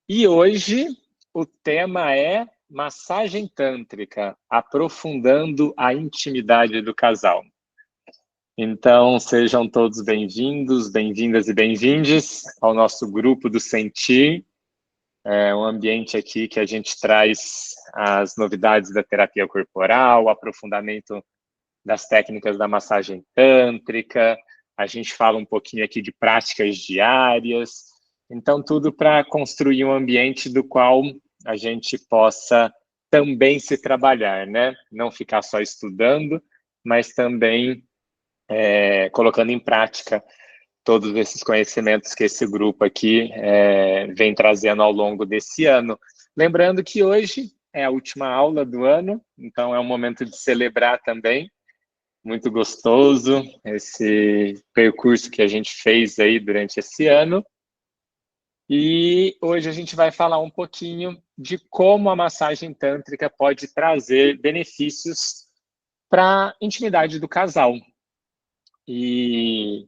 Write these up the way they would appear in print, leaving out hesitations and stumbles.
E hoje o tema é massagem tântrica, aprofundando a intimidade do casal. Então, sejam todos bem-vindos, bem-vindas e bem-vindes ao nosso grupo do Sentir. É um ambiente aqui que a gente traz as novidades da terapia corporal, o aprofundamento das técnicas da massagem tântrica, a gente fala um pouquinho aqui de práticas diárias, então tudo para construir um ambiente do qual a gente possa também se trabalhar, né? Não ficar só estudando, mas também colocando em prática todos esses conhecimentos que esse grupo aqui vem trazendo ao longo desse ano. Lembrando que hoje é a última aula do ano, então é um momento de celebrar também. Muito gostoso esse percurso que a gente fez aí durante esse ano. E hoje a gente vai falar um pouquinho de como a massagem tântrica pode trazer benefícios para a intimidade do casal. E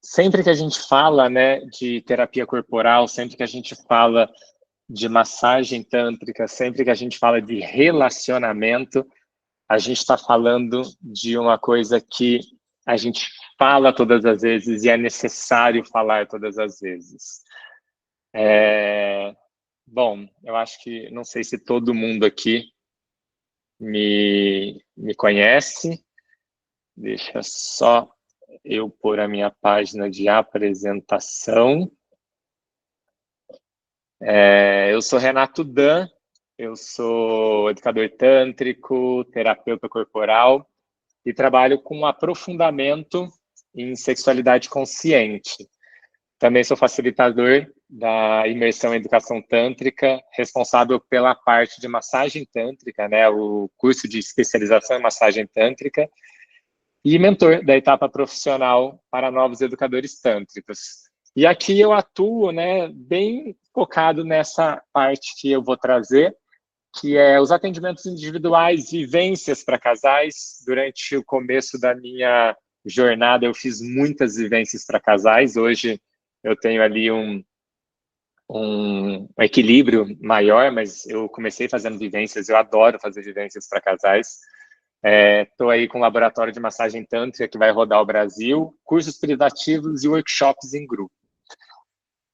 sempre que a gente fala, né, de terapia corporal, sempre que a gente fala de massagem tântrica, sempre que a gente fala de relacionamento, a gente está falando de uma coisa que a gente fala todas as vezes e é necessário falar todas as vezes. Bom, eu acho que, não sei se todo mundo aqui me conhece, deixa só eu pôr a minha página de apresentação. Eu sou Renato Dan, eu sou educador tântrico, terapeuta corporal, e trabalho com aprofundamento em sexualidade consciente. Também sou facilitador da imersão em educação tântrica, responsável pela parte de massagem tântrica, né, o curso de especialização em massagem tântrica, e mentor da etapa profissional para novos educadores tântricos. E aqui eu atuo, né, bem focado nessa parte que eu vou trazer, que é os atendimentos individuais, vivências para casais. Durante o começo da minha jornada, eu fiz muitas vivências para casais. Hoje eu tenho ali um equilíbrio maior, mas eu comecei fazendo vivências, eu adoro fazer vivências para casais. Estou aí com um laboratório de massagem tântrica que vai rodar o Brasil, cursos privativos e workshops em grupo.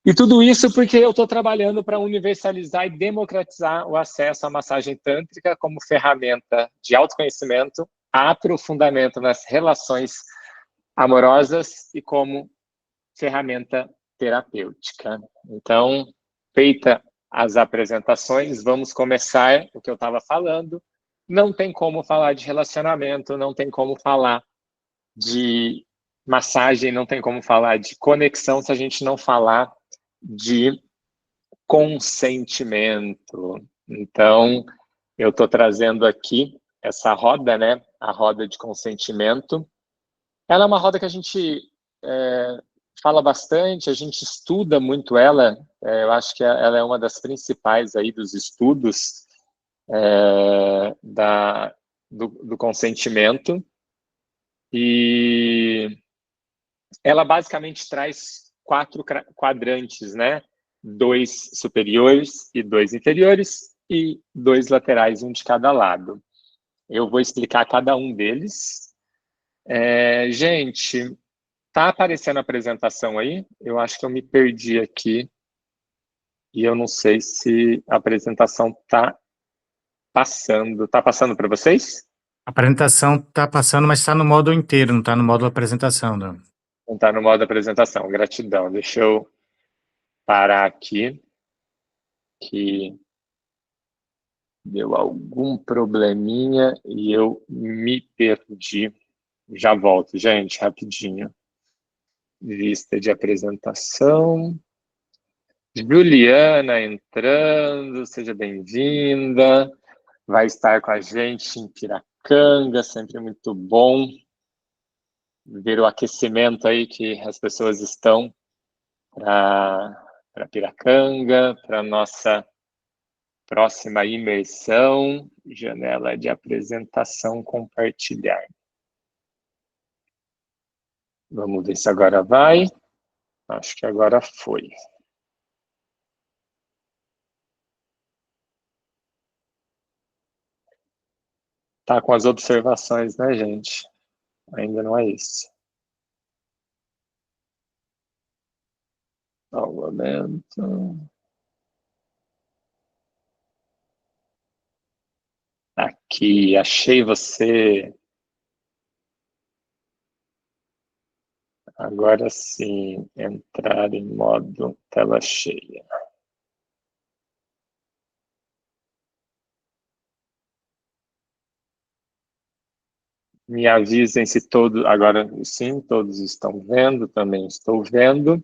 E tudo isso porque eu estou trabalhando para universalizar e democratizar o acesso à massagem tântrica como ferramenta de autoconhecimento, aprofundamento nas relações amorosas e como ferramenta terapêutica. Então, feita as apresentações, vamos começar o que eu estava falando. Não tem como falar de relacionamento, não tem como falar de massagem, não tem como falar de conexão se a gente não falar de consentimento. Então, eu estou trazendo aqui essa roda, né? A roda de consentimento. Ela é uma roda que a gente fala bastante, a gente estuda muito ela. Eu acho que ela é uma das principais aí dos estudos do consentimento. E ela basicamente traz 4 quadrantes, né? 2 superiores e 2 inferiores e 2 laterais, um de cada lado. Eu vou explicar cada um deles. Gente, tá aparecendo a apresentação aí? Eu acho que eu me perdi aqui e eu não sei se a apresentação tá passando. Tá passando para vocês? A apresentação está passando, mas está no modo inteiro, não está no modo apresentação, não. Não tá no modo apresentação. Gratidão. Deixa eu parar aqui, que deu algum probleminha e eu me perdi. Já volto, gente, rapidinho. Vista de apresentação. Juliana entrando, seja bem-vinda. Vai estar com a gente em Piracanga, sempre muito bom ver o aquecimento aí que as pessoas estão para Piracanga, para nossa próxima imersão, janela de apresentação compartilhar. Vamos ver se agora vai. Acho que agora foi. Tá com as observações, né, gente? Ainda não é isso. Só um momento. Aqui, achei você. Agora sim, entrar em modo tela cheia. Me avisem se todos... Agora sim, todos estão vendo, também estou vendo.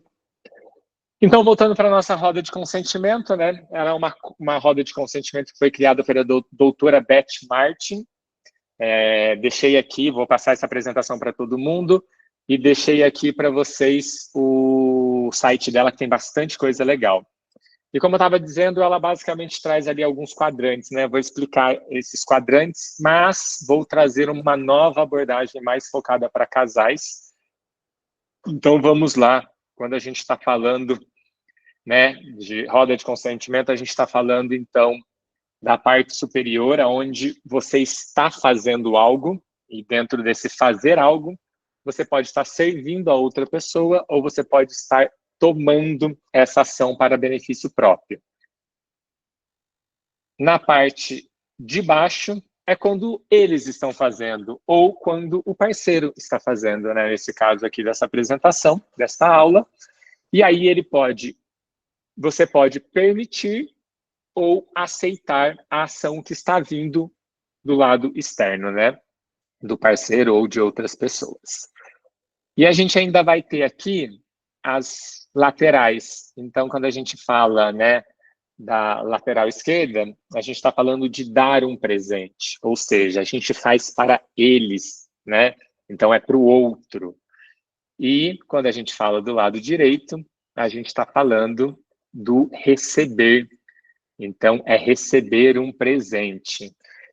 Então, voltando para a nossa roda de consentimento, né? Ela é uma roda de consentimento que foi criada pela doutora Beth Martin. Deixei aqui, vou passar essa apresentação para todo mundo, e deixei aqui para vocês o site dela, que tem bastante coisa legal. E como eu estava dizendo, ela basicamente traz ali alguns quadrantes, né? Vou explicar esses quadrantes, mas vou trazer uma nova abordagem mais focada para casais. Então, vamos lá. Quando a gente está falando, né, de roda de consentimento, a gente está falando, então, da parte superior, onde você está fazendo algo, e dentro desse fazer algo, você pode estar servindo a outra pessoa, ou você pode estar tomando essa ação para benefício próprio. Na parte de baixo, é quando eles estão fazendo, ou quando o parceiro está fazendo, né? Nesse caso aqui dessa apresentação, desta aula. E aí você pode permitir ou aceitar a ação que está vindo do lado externo, né? Do parceiro ou de outras pessoas. E a gente ainda vai ter aqui as laterais. Então, quando a gente fala, né, da lateral esquerda, a gente está falando de dar um presente, ou seja, a gente faz para eles, né? Então, é para o outro. E quando a gente fala do lado direito, a gente está falando do receber. Então, é receber um presente.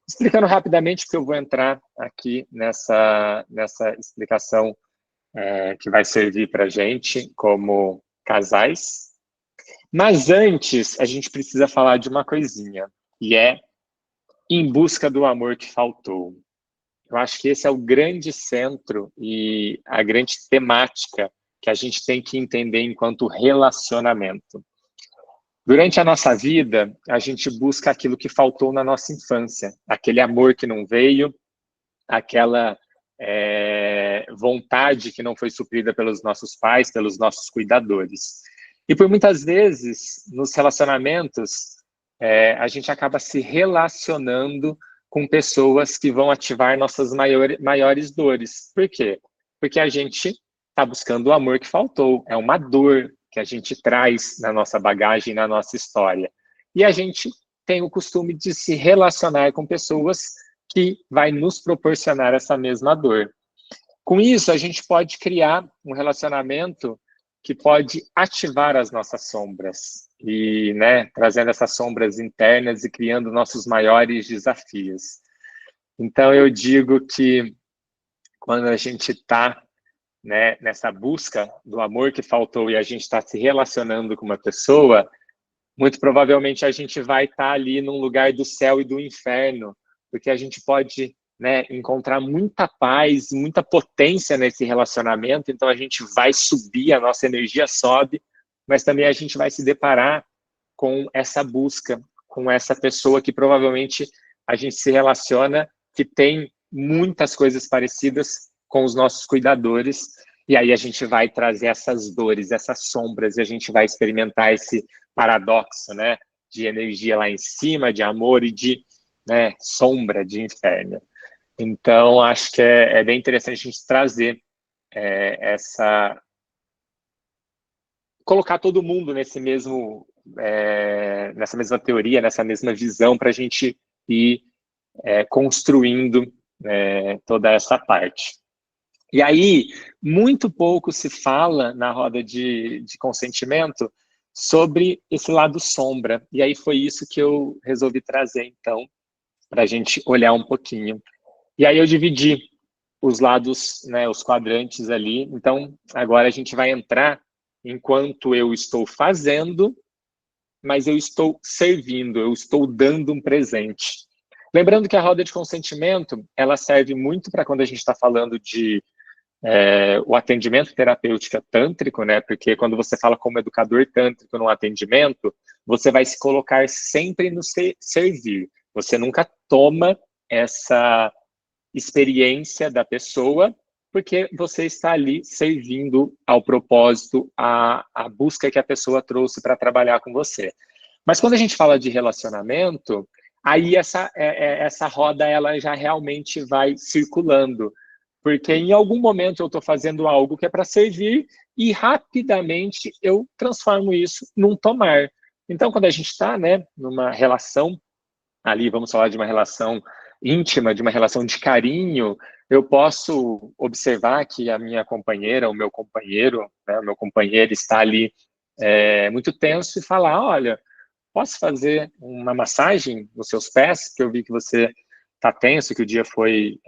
Explicando rapidamente, porque eu vou entrar aqui nessa explicação que vai servir para a gente como casais. Mas antes, a gente precisa falar de uma coisinha, e é em busca do amor que faltou. Eu acho que esse é o grande centro e a grande temática que a gente tem que entender enquanto relacionamento. Durante a nossa vida, a gente busca aquilo que faltou na nossa infância, aquele amor que não veio, aquela vontade que não foi suprida pelos nossos pais, pelos nossos cuidadores. E por muitas vezes, nos relacionamentos, a gente acaba se relacionando com pessoas que vão ativar nossas maiores dores. Por quê? Porque a gente está buscando o amor que faltou. É uma dor que a gente traz na nossa bagagem, na nossa história. E a gente tem o costume de se relacionar com pessoas que vai nos proporcionar essa mesma dor. Com isso, a gente pode criar um relacionamento que pode ativar as nossas sombras e, né, trazendo essas sombras internas e criando nossos maiores desafios. Então, eu digo que quando a gente está, né, nessa busca do amor que faltou e a gente está se relacionando com uma pessoa, muito provavelmente a gente vai estar ali num lugar do céu e do inferno, porque a gente pode, né, encontrar muita paz, muita potência nesse relacionamento, então a gente vai subir, a nossa energia sobe, mas também a gente vai se deparar com essa busca, com essa pessoa que provavelmente a gente se relaciona, que tem muitas coisas parecidas com os nossos cuidadores, e aí a gente vai trazer essas dores, essas sombras, e a gente vai experimentar esse paradoxo, né, de energia lá em cima, de amor e de, né, sombra, de inferno. Então, acho que é bem interessante a gente trazer colocar todo mundo nessa mesma teoria, nessa mesma visão, para a gente ir construindo toda essa parte. E aí, muito pouco se fala na roda de consentimento sobre esse lado sombra. E aí foi isso que eu resolvi trazer, então, para a gente olhar um pouquinho. E aí eu dividi os lados, né, os quadrantes ali. Então, agora a gente vai entrar enquanto eu estou fazendo, mas eu estou servindo, eu estou dando um presente. Lembrando que a roda de consentimento, ela serve muito para quando a gente está falando de o atendimento terapêutico tântrico, né? Porque quando você fala como educador tântrico no atendimento, você vai se colocar sempre no servir. Você nunca toma essa experiência da pessoa, porque você está ali servindo ao propósito, a busca que a pessoa trouxe para trabalhar com você. Mas quando a gente fala de relacionamento, aí essa roda ela já realmente vai circulando, porque em algum momento eu estou fazendo algo que é para servir e rapidamente eu transformo isso num tomar. Então, quando a gente está, né, numa relação, ali vamos falar de uma relação íntima, de uma relação de carinho, eu posso observar que a minha companheira, o meu companheiro, né, o meu companheiro está ali muito tenso e falar, olha, posso fazer uma massagem nos seus pés? Que eu vi que você está tenso, que o dia foi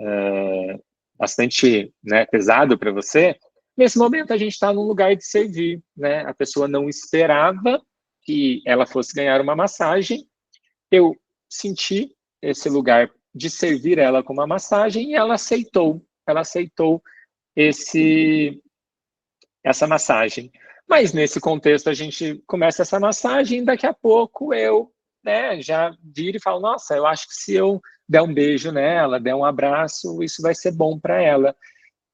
bastante, né, pesado para você. Nesse momento, a gente está num lugar de servir, né? A pessoa não esperava que ela fosse ganhar uma massagem. Eu senti esse lugar de servir ela com uma massagem e ela aceitou. Ela aceitou essa massagem. Mas nesse contexto a gente começa essa massagem e daqui a pouco eu, né, já viro e falo, nossa, eu acho que se eu der um beijo nela, der um abraço, isso vai ser bom para ela.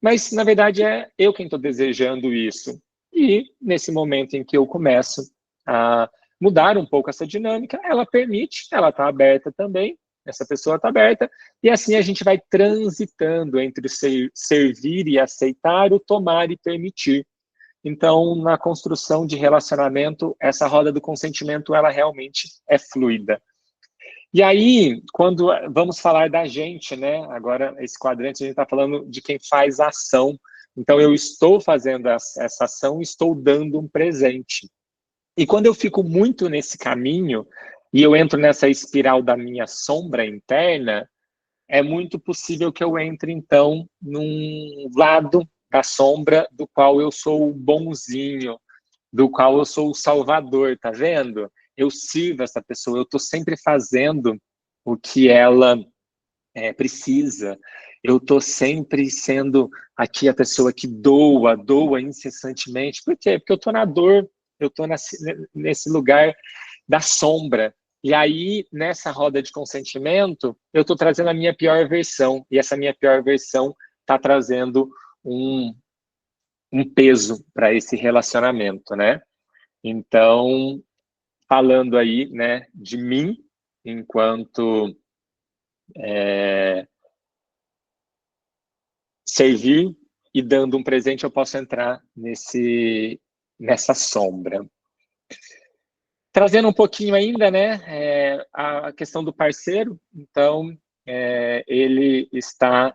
Mas na verdade é eu quem estou desejando isso. E nesse momento em que eu começo a mudar um pouco essa dinâmica, ela permite, ela está aberta também, essa pessoa está aberta, e assim a gente vai transitando entre servir e aceitar, o tomar e permitir. Então, na construção de relacionamento, essa roda do consentimento, ela realmente é fluida. E aí, quando vamos falar da gente, né? Agora, esse quadrante, a gente está falando de quem faz a ação. Então, eu estou fazendo essa ação, estou dando um presente. E quando eu fico muito nesse caminho, e eu entro nessa espiral da minha sombra interna, é muito possível que eu entre, então, num lado da sombra do qual eu sou o bonzinho, do qual eu sou o salvador, tá vendo? Eu sirvo essa pessoa, eu estou sempre fazendo o que ela precisa, eu estou sempre sendo aqui a pessoa que doa incessantemente. Por quê? Porque eu estou na dor, eu estou nesse lugar da sombra. E aí, nessa roda de consentimento, eu estou trazendo a minha pior versão. E essa minha pior versão está trazendo um peso para esse relacionamento, né? Então, falando aí, né, de mim, enquanto servir e dando um presente, eu posso entrar nessa sombra. Trazendo um pouquinho ainda, né, a questão do parceiro. Então, ele está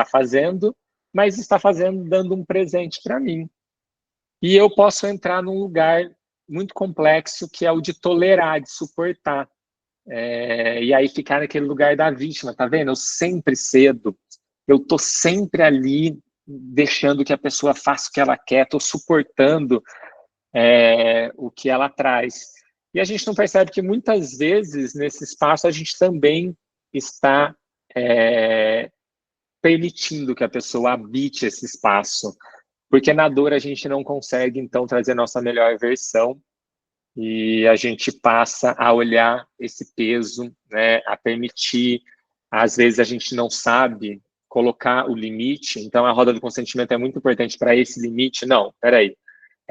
fazendo, mas está fazendo dando um presente para mim. E eu posso entrar num lugar muito complexo, que é o de tolerar, de suportar. E aí ficar naquele lugar da vítima, tá vendo? Eu sempre cedo, eu tô sempre ali deixando que a pessoa faça o que ela quer, tô suportando o que ela traz. E a gente não percebe que muitas vezes nesse espaço a gente também está permitindo que a pessoa habite esse espaço, porque na dor a gente não consegue então trazer nossa melhor versão. E a gente passa a olhar esse peso, né, a permitir. Às vezes a gente não sabe colocar o limite, então a roda do consentimento é muito importante para esse limite. Não, peraí,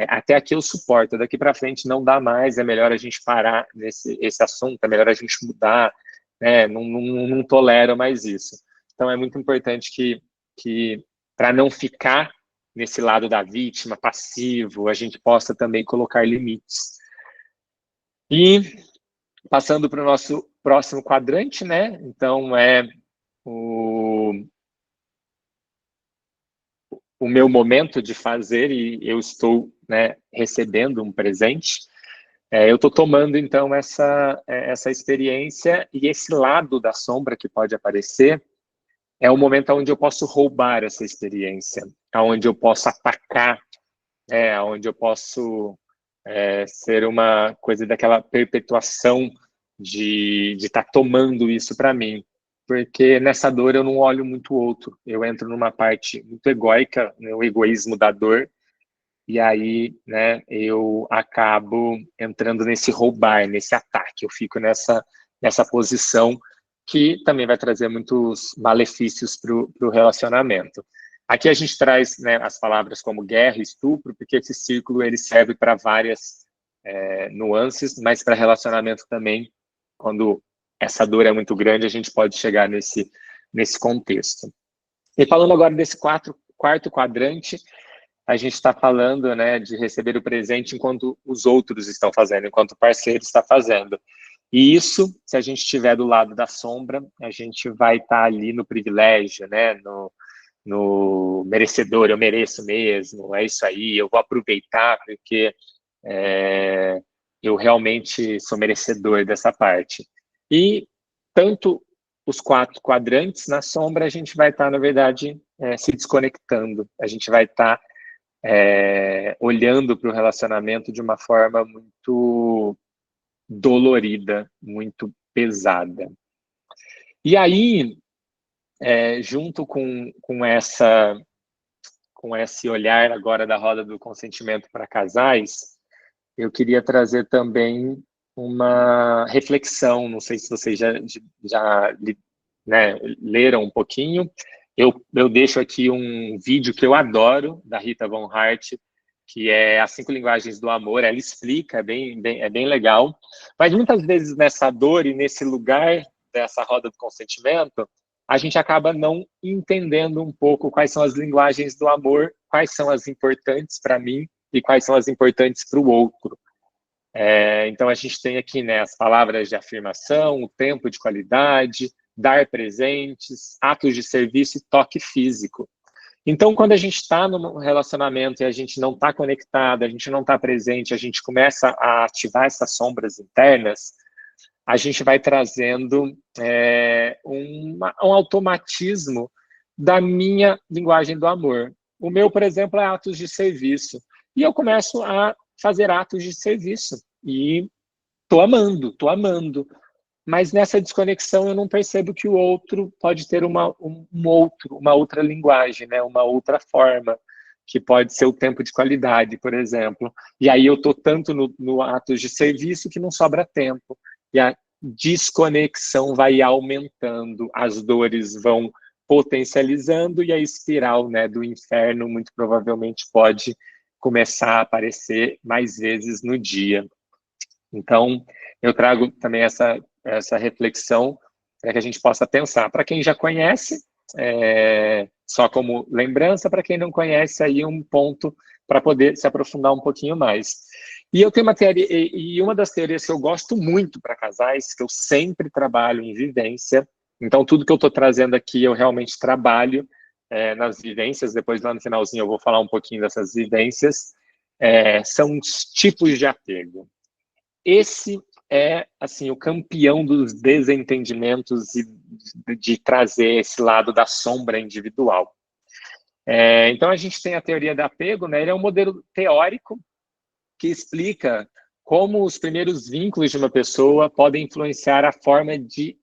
até aqui eu suporto, daqui para frente não dá mais, é melhor a gente parar esse assunto, é melhor a gente mudar, né, não tolero mais isso. Então é muito importante que para não ficar nesse lado da vítima, passivo, a gente possa também colocar limites. E passando para o nosso próximo quadrante, né? Então, o meu momento de fazer e eu estou, né, recebendo um presente. Eu estou tomando, então, essa experiência e esse lado da sombra que pode aparecer é o momento onde eu posso roubar essa experiência, onde eu posso atacar, onde eu posso ser uma coisa daquela perpetuação de estar tomando isso para mim, porque nessa dor eu não olho muito o outro, eu entro numa parte muito egóica, né, o egoísmo da dor, e aí, né, eu acabo entrando nesse roubar, nesse ataque, eu fico nessa posição que também vai trazer muitos malefícios para o relacionamento. Aqui a gente traz, né, as palavras como guerra e estupro, porque esse círculo ele serve para várias nuances, mas para relacionamento também, quando essa dor é muito grande, a gente pode chegar nesse contexto. E falando agora desse quarto quadrante, a gente está falando, né, de receber o presente enquanto os outros estão fazendo, enquanto o parceiro está fazendo. E isso, se a gente estiver do lado da sombra, a gente vai estar ali no privilégio, né, no merecedor, eu mereço mesmo, é isso aí, eu vou aproveitar porque eu realmente sou merecedor dessa parte. E tanto os 4 quadrantes na sombra, a gente vai estar, na verdade, se desconectando, a gente vai estar olhando para o relacionamento de uma forma muito dolorida, muito pesada. E aí, junto com esse olhar agora da roda do consentimento para casais, eu queria trazer também uma reflexão, não sei se vocês já né, leram um pouquinho, eu deixo aqui um vídeo que eu adoro, da Rita Von Hart, que é As 5 Linguagens do Amor, ela explica, é bem legal, mas muitas vezes nessa dor e nesse lugar dessa roda do consentimento, a gente acaba não entendendo um pouco quais são as linguagens do amor, quais são as importantes para mim e quais são as importantes para o outro. Então, a gente tem aqui, né, as palavras de afirmação, o tempo de qualidade, dar presentes, atos de serviço e toque físico. Então, quando a gente está num relacionamento e a gente não está conectado, a gente não está presente, a gente começa a ativar essas sombras internas, a gente vai trazendo um automatismo da minha linguagem do amor. O meu, por exemplo, é atos de serviço. E eu começo a fazer atos de serviço. E tô amando. Mas nessa desconexão eu não percebo que o outro pode ter uma outra linguagem, né? Uma outra forma, que pode ser o tempo de qualidade, por exemplo. E aí eu tô tanto no atos de serviço que não sobra tempo. E a desconexão vai aumentando, as dores vão potencializando e a espiral, né, do inferno muito provavelmente pode começar a aparecer mais vezes no dia. Então, eu trago também essa reflexão para que a gente possa pensar. Para quem já conhece, só como lembrança, para quem não conhece, aí um ponto para poder se aprofundar um pouquinho mais. E eu tenho uma teoria, e uma das teorias que eu gosto muito para casais, que eu sempre trabalho em vivência, então tudo que eu estou trazendo aqui eu realmente trabalho nas vivências, depois lá no finalzinho eu vou falar um pouquinho dessas vivências, são os tipos de apego. Esse é, assim, o campeão dos desentendimentos e de trazer esse lado da sombra individual. Então, a gente tem a teoria do apego, né? Ele é um modelo teórico que explica como os primeiros vínculos de uma pessoa podem influenciar a forma de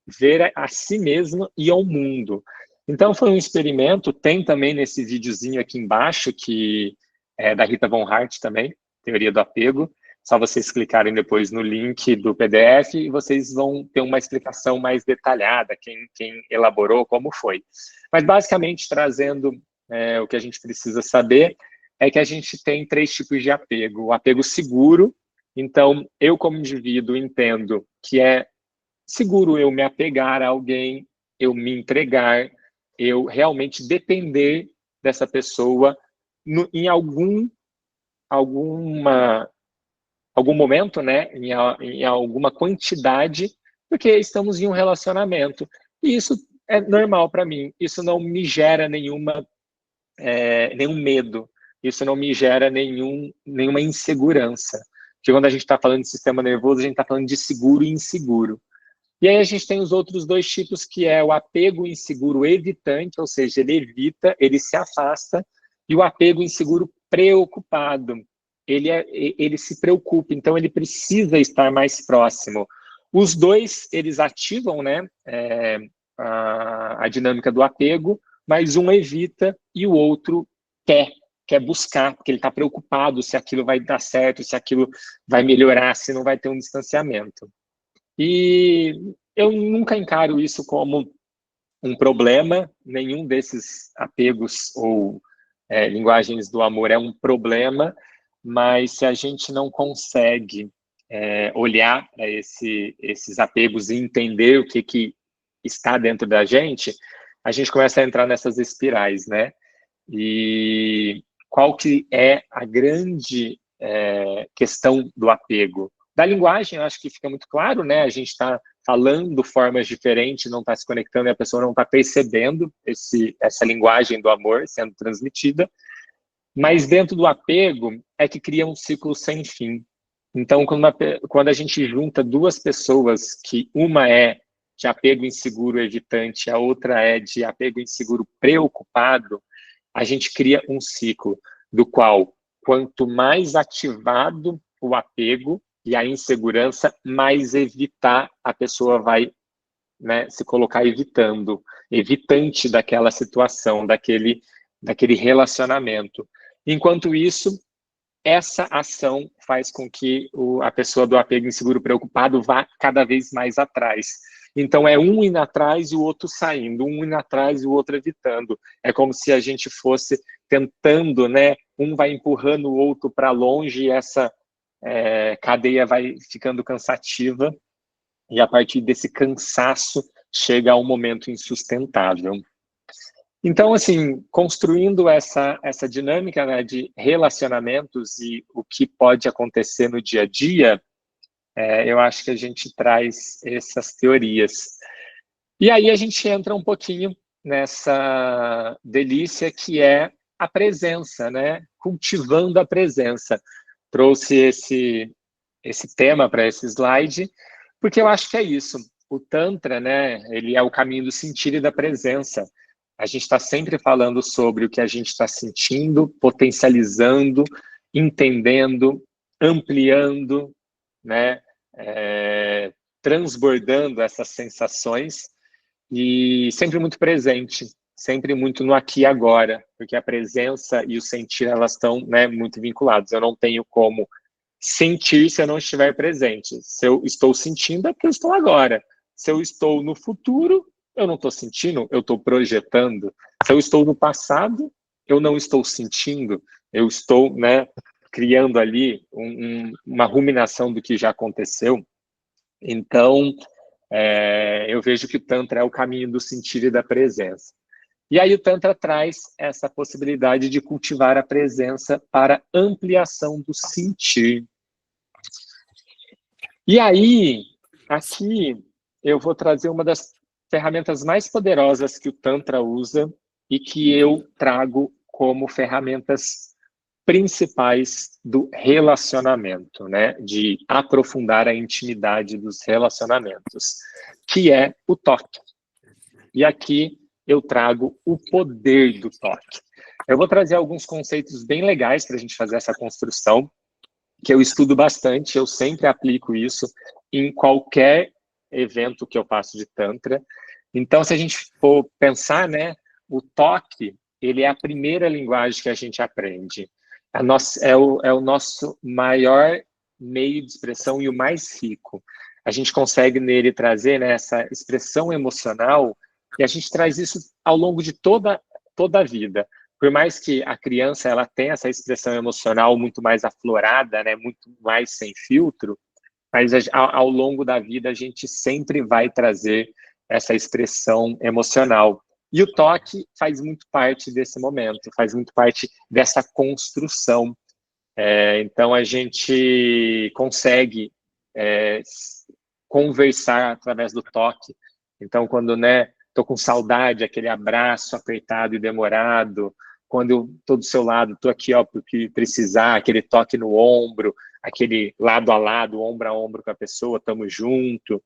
ver a si mesma e ao mundo. Então, foi um experimento, tem também nesse videozinho aqui embaixo, que é da Rita Von Hart também, teoria do apego, só vocês clicarem depois no link do PDF e vocês vão ter uma explicação mais detalhada, quem elaborou, como foi. Mas, basicamente, trazendo o que a gente precisa saber, é que a gente tem 3 tipos de apego. O apego seguro, então, eu como indivíduo entendo que é seguro eu me apegar a alguém, eu me entregar, eu realmente depender dessa pessoa em algum momento, né, em alguma quantidade, porque estamos em um relacionamento. E isso é normal para mim, isso não me gera nenhum medo, isso não me gera nenhuma insegurança. Porque quando a gente está falando de sistema nervoso, a gente está falando de seguro e inseguro. E aí a gente tem os outros 2 tipos, que é o apego inseguro evitante, ou seja, ele evita, ele se afasta, e o apego inseguro preocupado. Ele se preocupa, então ele precisa estar mais próximo. Os dois, eles ativam, né, a dinâmica do apego, mas um evita e o outro quer buscar, porque ele está preocupado se aquilo vai dar certo, se aquilo vai melhorar, se não vai ter um distanciamento. E eu nunca encaro isso como um problema, nenhum desses apegos ou linguagens do amor é um problema, mas se a gente não consegue olhar para esses apegos e entender o que está dentro da gente, a gente começa a entrar nessas espirais, né? E qual que é a grande questão do apego? Da linguagem, eu acho que fica muito claro, né? A gente está falando formas diferentes, não está se conectando e a pessoa não está percebendo essa linguagem do amor sendo transmitida. Mas dentro do apego é que cria um ciclo sem fim. Então, quando a gente junta duas pessoas, que uma é de apego inseguro evitante, a outra é de apego inseguro preocupado, a gente cria um ciclo do qual, quanto mais ativado o apego e a insegurança, mais evitar a pessoa vai, né, se colocar evitante daquela situação, daquele relacionamento. Enquanto isso, essa ação faz com que a pessoa do apego inseguro preocupado vá cada vez mais atrás. Então, é um indo atrás e o outro saindo, um indo atrás e o outro evitando. É como se a gente fosse tentando, né? Um vai empurrando o outro para longe e essa cadeia vai ficando cansativa. E a partir desse cansaço, chega a um momento insustentável. Então, assim, construindo essa dinâmica, né, de relacionamentos e o que pode acontecer no dia a dia, eu acho que a gente traz essas teorias. E aí a gente entra um pouquinho nessa delícia que é a presença, né? Cultivando a presença. Trouxe esse tema para esse slide, porque eu acho que é isso. O Tantra, né, ele é o caminho do sentir e da presença. A gente está sempre falando sobre o que a gente está sentindo, potencializando, entendendo, ampliando, né, transbordando essas sensações e sempre muito presente, sempre muito no aqui e agora, porque a presença e o sentir, elas estão, né, muito vinculados. Eu não tenho como sentir se eu não estiver presente. Se eu estou sentindo, é porque eu estou agora. Se eu estou no futuro, eu não estou sentindo, eu estou projetando. Se eu estou no passado, eu não estou sentindo, eu estou, né, criando ali uma ruminação do que já aconteceu. Então, eu vejo que o Tantra é o caminho do sentir e da presença. E aí o Tantra traz essa possibilidade de cultivar a presença para ampliação do sentir. E aí, aqui, eu vou trazer uma das ferramentas mais poderosas que o Tantra usa e que eu trago como ferramentas principais do relacionamento, né? De aprofundar a intimidade dos relacionamentos, que é o toque. E aqui eu trago o poder do toque. Eu vou trazer alguns conceitos bem legais para a gente fazer essa construção, que eu estudo bastante, eu sempre aplico isso em qualquer evento que eu faço de Tantra. Então, se a gente for pensar, né, o toque, ele é a primeira linguagem que a gente aprende. É o nosso maior meio de expressão e o mais rico. A gente consegue nele trazer, né, essa expressão emocional e a gente traz isso ao longo de toda a vida. Por mais que a criança ela tenha essa expressão emocional muito mais aflorada, né, muito mais sem filtro, mas ao longo da vida a gente sempre vai trazer essa expressão emocional. E o toque faz muito parte desse momento, faz muito parte dessa construção. Então a gente consegue conversar através do toque. Então quando, né, tô com saudade, aquele abraço apertado e demorado, quando eu tô do seu lado, tô aqui, ó, porque precisar, aquele toque no ombro, aquele lado a lado, ombro a ombro com a pessoa, tamo junto.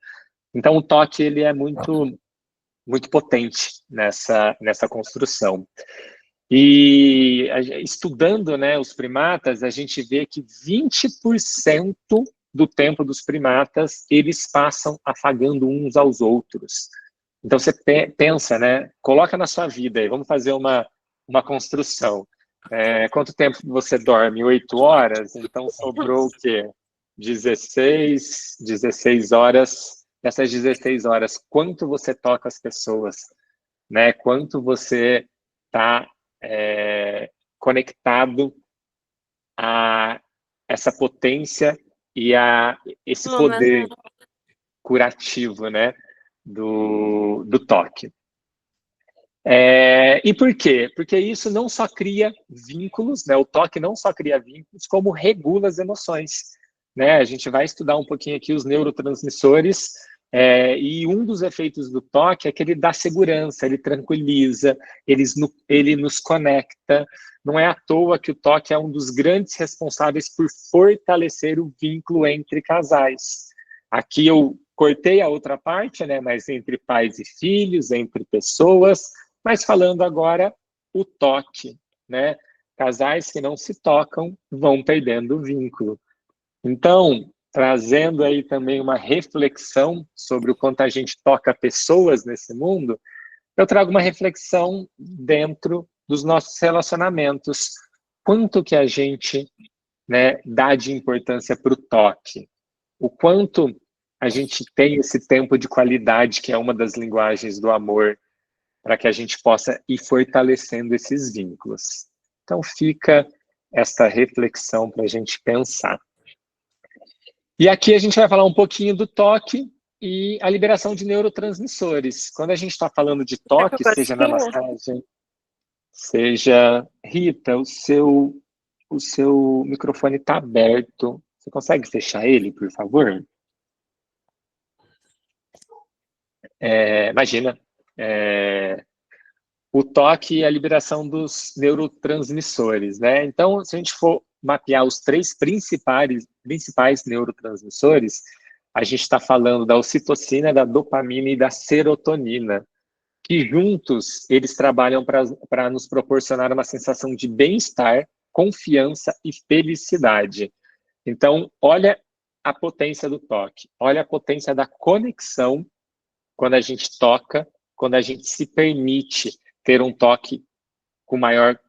Então o toque, ele é muito potente nessa construção. E estudando, né, os primatas, a gente vê que 20% do tempo dos primatas, eles passam afagando uns aos outros. Então, você pensa, né? Coloca na sua vida aí, vamos fazer uma construção. Quanto tempo você dorme? 8 horas? Então, sobrou o quê? 16 horas. Essas 16 horas, quanto você toca as pessoas? Né? Quanto você está conectado a essa potência e a esse poder curativo, né, do toque. E por quê? Porque isso não só cria vínculos, né, o toque não só cria vínculos, como regula as emoções. Né? A gente vai estudar um pouquinho aqui os neurotransmissores, e um dos efeitos do toque é que ele dá segurança, ele tranquiliza, ele nos conecta. Não é à toa que o toque é um dos grandes responsáveis por fortalecer o vínculo entre casais. Aqui eu cortei a outra parte, né, mas entre pais e filhos, entre pessoas, mas falando agora o toque, né? Casais que não se tocam vão perdendo o vínculo. Então, trazendo aí também uma reflexão sobre o quanto a gente toca pessoas nesse mundo, eu trago uma reflexão dentro dos nossos relacionamentos. Quanto que a gente, né, dá de importância para o toque? O quanto a gente tem esse tempo de qualidade, que é uma das linguagens do amor, para que a gente possa ir fortalecendo esses vínculos. Então, fica esta reflexão para a gente pensar. E aqui a gente vai falar um pouquinho do toque e a liberação de neurotransmissores. Quando a gente está falando de toque, seja na massagem, seja... Rita, o seu microfone está aberto. Você consegue fechar ele, por favor? Imagina. O toque e a liberação dos neurotransmissores, né? Então, se a gente for mapear os 3 principais neurotransmissores, a gente está falando da ocitocina, da dopamina e da serotonina, que juntos eles trabalham para nos proporcionar uma sensação de bem-estar, confiança e felicidade. Então, olha a potência do toque, olha a potência da conexão quando a gente toca, quando a gente se permite ter um toque com maior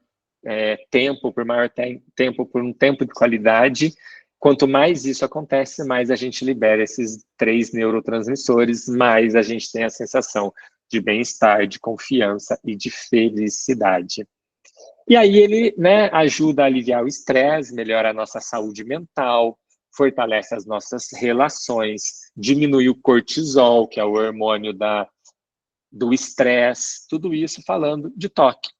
tempo, por um tempo de qualidade. Quanto mais isso acontece, mais a gente libera esses 3 neurotransmissores, mais a gente tem a sensação de bem-estar, de confiança e de felicidade. E aí ele, né, ajuda a aliviar o estresse, melhora a nossa saúde mental, fortalece as nossas relações, diminui o cortisol, que é o hormônio do estresse, tudo isso falando de toque.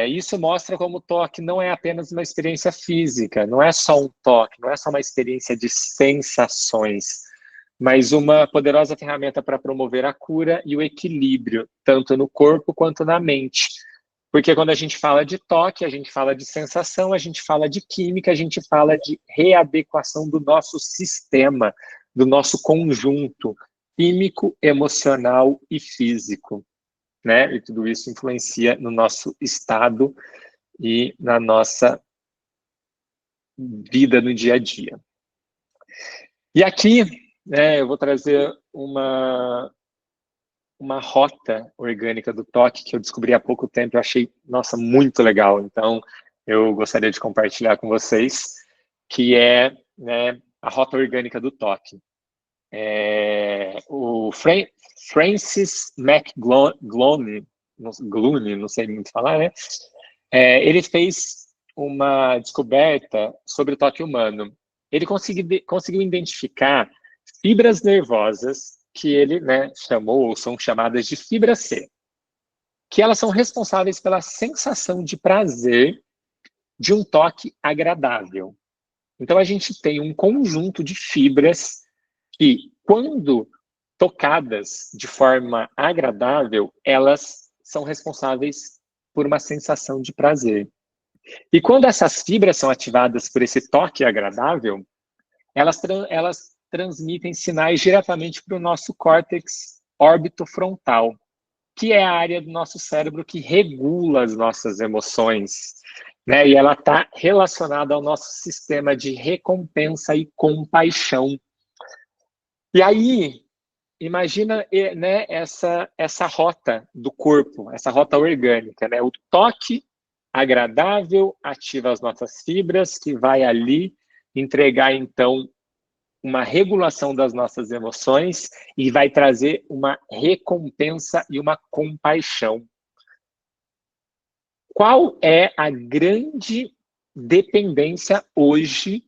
Isso mostra como o toque não é apenas uma experiência física, não é só um toque, não é só uma experiência de sensações, mas uma poderosa ferramenta para promover a cura e o equilíbrio, tanto no corpo quanto na mente. Porque quando a gente fala de toque, a gente fala de sensação, a gente fala de química, a gente fala de readequação do nosso sistema, do nosso conjunto químico, emocional e físico. Né? E tudo isso influencia no nosso estado e na nossa vida no dia a dia. E aqui, né, eu vou trazer uma rota orgânica do toque que eu descobri há pouco tempo, eu achei, nossa, muito legal. Então, eu gostaria de compartilhar com vocês, que é, né, a rota orgânica do toque. O Francis McGlone, não sei muito falar, né? Ele fez uma descoberta sobre o toque humano. Ele conseguiu identificar fibras nervosas que ele, né, chamou, ou são chamadas de fibra C, que elas são responsáveis pela sensação de prazer de um toque agradável. Então, a gente tem um conjunto de fibras que, quando tocadas de forma agradável, elas são responsáveis por uma sensação de prazer. E quando essas fibras são ativadas por esse toque agradável, elas transmitem sinais diretamente para o nosso córtex orbitofrontal, que é a área do nosso cérebro que regula as nossas emoções. né? E ela está relacionada ao nosso sistema de recompensa e compaixão. E aí, imagina, né, essa rota do corpo, essa rota orgânica, né? O toque agradável ativa as nossas fibras, que vai ali entregar, então, uma regulação das nossas emoções e vai trazer uma recompensa e uma compaixão. Qual é a grande dependência hoje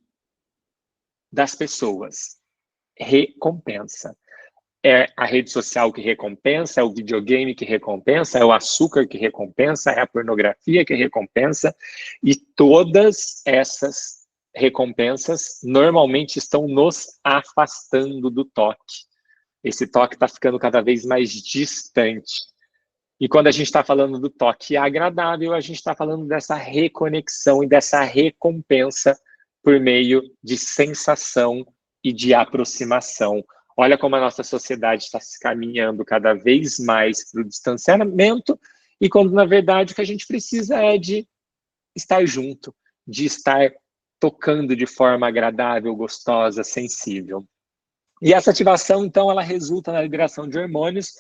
das pessoas? Recompensa. É a rede social que recompensa, é o videogame que recompensa, é o açúcar que recompensa, é a pornografia que recompensa, e todas essas recompensas normalmente estão nos afastando do toque. Esse toque está ficando cada vez mais distante. E quando a gente está falando do toque agradável, a gente está falando dessa reconexão e dessa recompensa por meio de sensação e de aproximação. Olha como a nossa sociedade está se caminhando cada vez mais para o distanciamento, e quando, na verdade, o que a gente precisa é de estar junto, de estar tocando de forma agradável, gostosa, sensível. E essa ativação, então, ela resulta na liberação de hormônios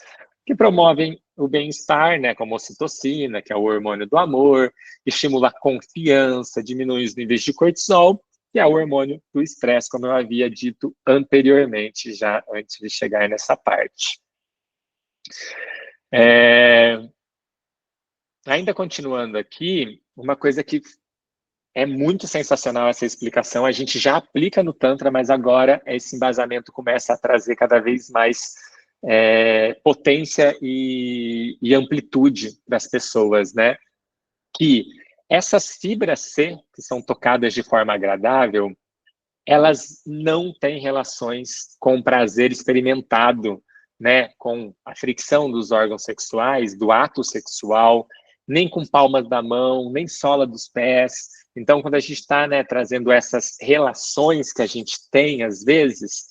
que promovem o bem-estar, né, como a ocitocina, que é o hormônio do amor, estimula a confiança, diminui os níveis de cortisol, que é o hormônio do estresse, como eu havia dito anteriormente, já antes de chegar nessa parte. Ainda continuando aqui, uma coisa que é muito sensacional essa explicação, a gente já aplica no Tantra, mas agora esse embasamento começa a trazer cada vez mais potência e amplitude das pessoas, né? Que essas fibras C, que são tocadas de forma agradável, elas não têm relações com o prazer experimentado, né? Com a fricção dos órgãos sexuais, do ato sexual, nem com palmas da mão, nem sola dos pés. Então, quando a gente está, né, trazendo essas relações que a gente tem, às vezes,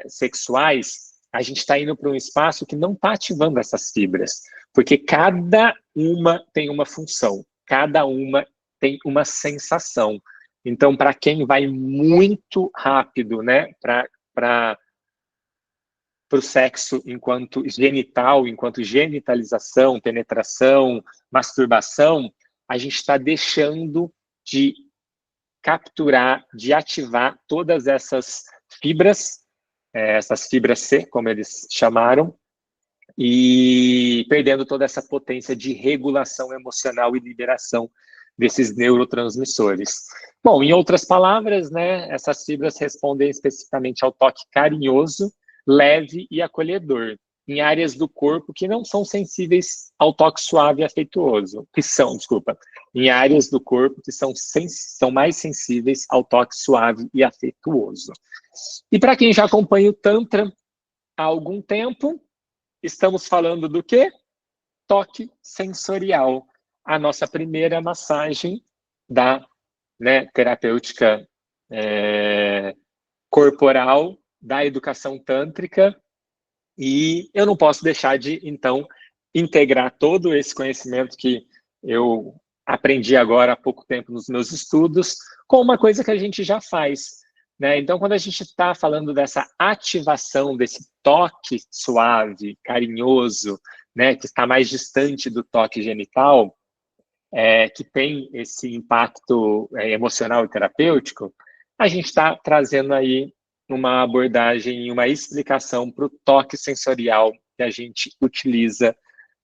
sexuais, a gente está indo para um espaço que não está ativando essas fibras, porque cada uma tem uma função, cada uma tem uma sensação. Então, para quem vai muito rápido, né, para o sexo enquanto genital, enquanto genitalização, penetração, masturbação, a gente está deixando de capturar, de ativar todas essas fibras C, como eles chamaram, e perdendo toda essa potência de regulação emocional e liberação desses neurotransmissores. Bom, em outras palavras, né, essas fibras respondem especificamente ao toque carinhoso, leve e acolhedor, em áreas do corpo que não são sensíveis ao toque suave e afetuoso, em áreas do corpo que são mais sensíveis ao toque suave e afetuoso. E para quem já acompanha o Tantra há algum tempo, estamos falando do quê? Toque sensorial. A nossa primeira massagem da, né, terapêutica corporal, da educação tântrica. E eu não posso deixar de, então, integrar todo esse conhecimento que eu aprendi agora há pouco tempo nos meus estudos com uma coisa que a gente já faz, né? Então, quando a gente está falando dessa ativação, desse toque suave, carinhoso, né, que está mais distante do toque genital, que tem esse impacto emocional e terapêutico, a gente está trazendo aí uma abordagem, uma explicação para o toque sensorial que a gente utiliza,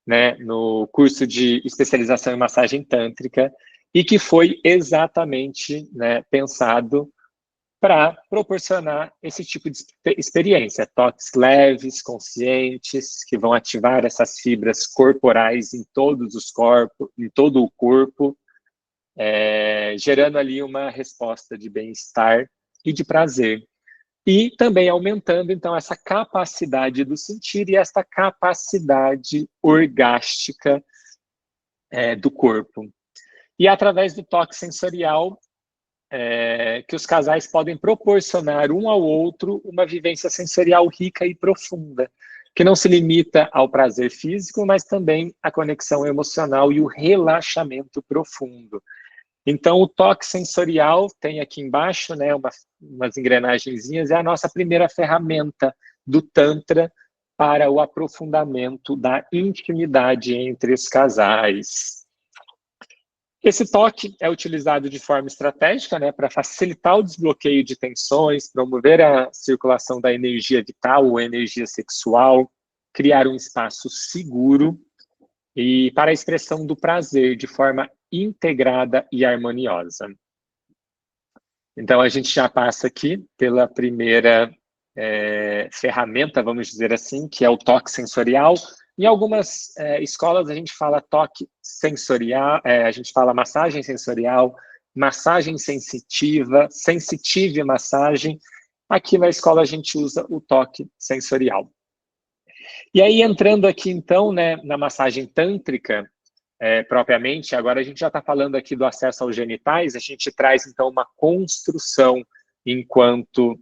né, no curso de especialização em massagem tântrica e que foi exatamente, né, pensado para proporcionar esse tipo de experiência, toques leves, conscientes, que vão ativar essas fibras corporais em todos os corpos, em todo o corpo, gerando ali uma resposta de bem-estar e de prazer. E também aumentando, então, essa capacidade do sentir e essa capacidade orgástica do corpo. E através do toque sensorial, que os casais podem proporcionar um ao outro uma vivência sensorial rica e profunda, que não se limita ao prazer físico, mas também à conexão emocional e o relaxamento profundo. Então, o toque sensorial tem aqui embaixo, né, umas engrenagenzinhas, é a nossa primeira ferramenta do Tantra para o aprofundamento da intimidade entre os casais. Esse toque é utilizado de forma estratégica, né, para facilitar o desbloqueio de tensões, promover a circulação da energia vital ou energia sexual, criar um espaço seguro e para a expressão do prazer de forma integrada e harmoniosa. Então, a gente já passa aqui pela primeira ferramenta, vamos dizer assim, que é o toque sensorial. Em algumas escolas, a gente fala toque sensorial, a gente fala massagem sensorial, massagem sensitiva, sensitive massagem. Aqui na escola, a gente usa o toque sensorial. E aí, entrando aqui, então, né, na massagem tântrica, propriamente, agora a gente já está falando aqui do acesso aos genitais, a gente traz, então, uma construção enquanto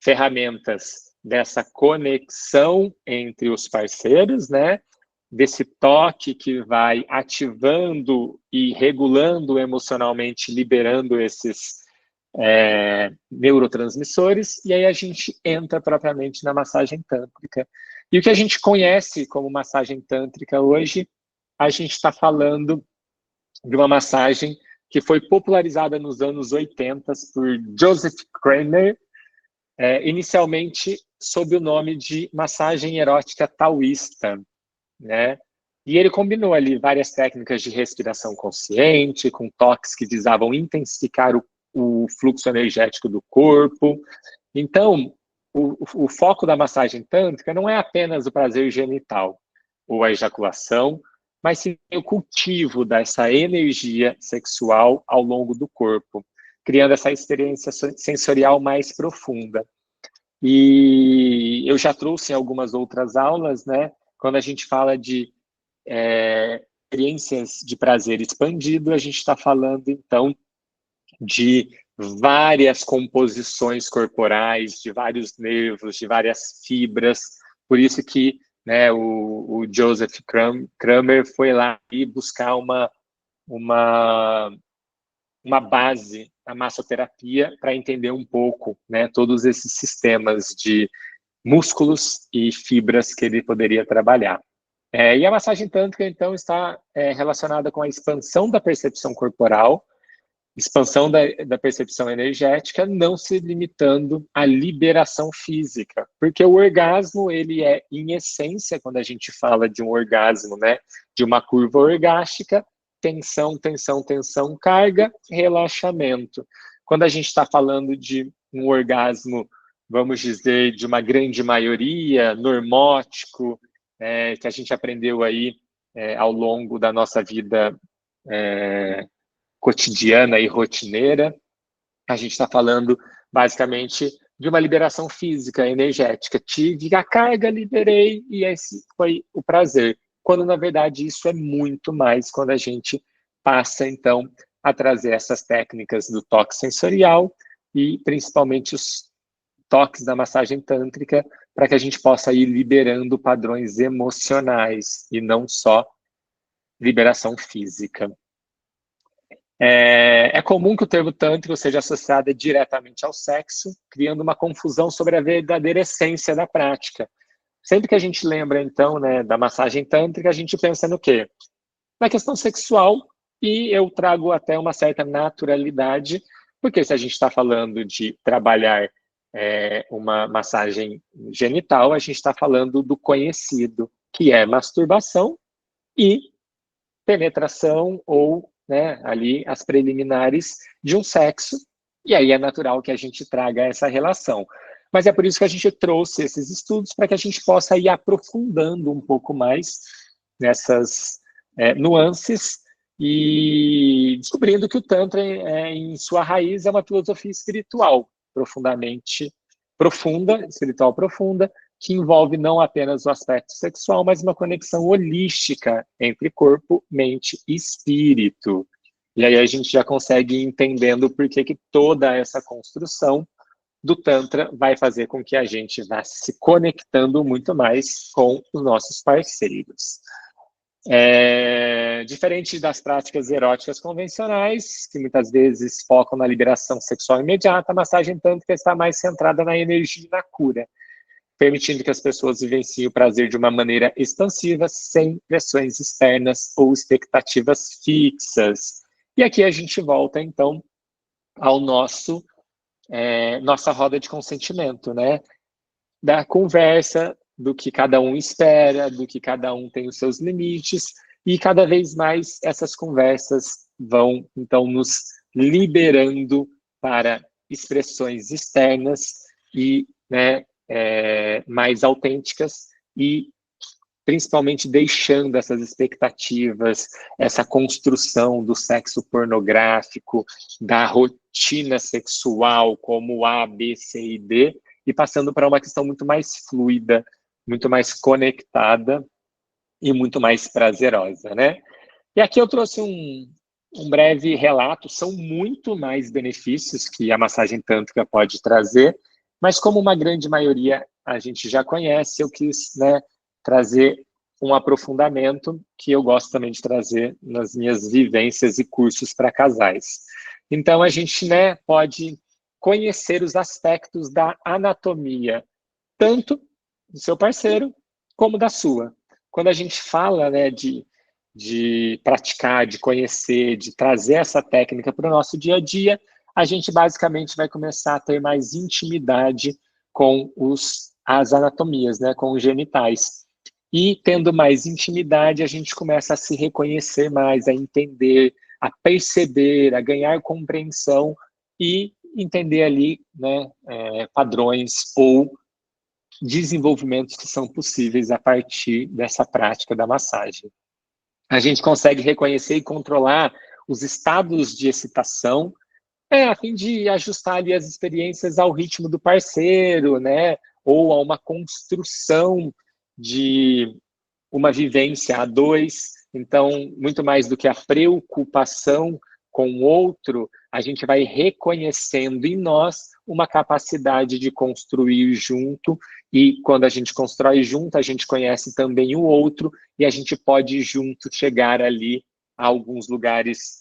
ferramentas dessa conexão entre os parceiros, né? Desse toque que vai ativando e regulando emocionalmente, liberando esses neurotransmissores, e aí a gente entra propriamente na massagem tântrica. E o que a gente conhece como massagem tântrica hoje, a gente está falando de uma massagem que foi popularizada nos anos 80 por Joseph Kramer, inicialmente sob o nome de massagem erótica taoísta, né? E ele combinou ali várias técnicas de respiração consciente, com toques que visavam intensificar o fluxo energético do corpo. Então, o foco da massagem tântrica não é apenas o prazer genital ou a ejaculação, mas sim o cultivo dessa energia sexual ao longo do corpo, criando essa experiência sensorial mais profunda. E eu já trouxe em algumas outras aulas, né, quando a gente fala de experiências de prazer expandido, a gente está falando, então, de várias composições corporais, de vários nervos, de várias fibras. Por isso que, né, o Joseph Kramer foi lá e buscar uma base na massoterapia para entender um pouco, né, todos esses sistemas de músculos e fibras que ele poderia trabalhar. E a massagem tântrica, então, está relacionada com a expansão da percepção corporal, expansão da percepção energética, não se limitando à liberação física, porque o orgasmo, ele é, em essência, quando a gente fala de um orgasmo, né, de uma curva orgástica, tensão, tensão, tensão, carga, relaxamento. Quando a gente está falando de um orgasmo, vamos dizer, de uma grande maioria, normótico, que a gente aprendeu aí ao longo da nossa vida cotidiana e rotineira, a gente está falando basicamente de uma liberação física, energética. Tive a carga, liberei, e esse foi o prazer. Quando, na verdade, isso é muito mais quando a gente passa, então, a trazer essas técnicas do toque sensorial e, principalmente, os toques da massagem tântrica para que a gente possa ir liberando padrões emocionais e não só liberação física. É comum que o termo tântrico seja associado diretamente ao sexo, criando uma confusão sobre a verdadeira essência da prática. Sempre que a gente lembra, então, né, da massagem tântrica, a gente pensa no quê? Na questão sexual, e eu trago até uma certa naturalidade, porque se a gente está falando de trabalhar uma massagem genital, a gente está falando do conhecido, que é masturbação e penetração ou, né, ali as preliminares de um sexo, e aí é natural que a gente traga essa relação. Mas é por isso que a gente trouxe esses estudos, para que a gente possa ir aprofundando um pouco mais nessas nuances e descobrindo que o Tantra, em sua raiz, é uma filosofia espiritual profundamente profunda, espiritual profunda, que envolve não apenas o aspecto sexual, mas uma conexão holística entre corpo, mente e espírito. E aí a gente já consegue ir entendendo por que toda essa construção do Tantra vai fazer com que a gente vá se conectando muito mais com os nossos parceiros. Diferente das práticas eróticas convencionais, que muitas vezes focam na liberação sexual imediata, a massagem tântrica está mais centrada na energia e na cura, permitindo que as pessoas vivenciem o prazer de uma maneira expansiva, sem pressões externas ou expectativas fixas. E aqui a gente volta, então, ao nossa roda de consentimento, né? Da conversa, do que cada um espera, do que cada um tem os seus limites, e cada vez mais essas conversas vão, então, nos liberando para expressões externas e, né, mais autênticas e principalmente deixando essas expectativas, essa construção do sexo pornográfico, da rotina sexual como A, B, C e D, e passando para uma questão muito mais fluida, muito mais conectada e muito mais prazerosa, né? E aqui eu trouxe um breve relato, são muito mais benefícios que a massagem tântrica pode trazer, mas como uma grande maioria a gente já conhece, eu quis, né, trazer um aprofundamento que eu gosto também de trazer nas minhas vivências e cursos para casais. Então, a gente, né, pode conhecer os aspectos da anatomia, tanto do seu parceiro como da sua. Quando a gente fala, né, de praticar, de conhecer, de trazer essa técnica para o nosso dia a dia, a gente basicamente vai começar a ter mais intimidade com as anatomias, né, com os genitais. E tendo mais intimidade, a gente começa a se reconhecer mais, a entender, a perceber, a ganhar compreensão e entender ali, né, padrões ou desenvolvimentos que são possíveis a partir dessa prática da massagem. A gente consegue reconhecer e controlar os estados de excitação, a fim de ajustar ali as experiências ao ritmo do parceiro, né? Ou a uma construção de uma vivência a dois. Então, muito mais do que a preocupação com o outro, a gente vai reconhecendo em nós uma capacidade de construir junto, e quando a gente constrói junto, a gente conhece também o outro, e a gente pode junto chegar ali a alguns lugares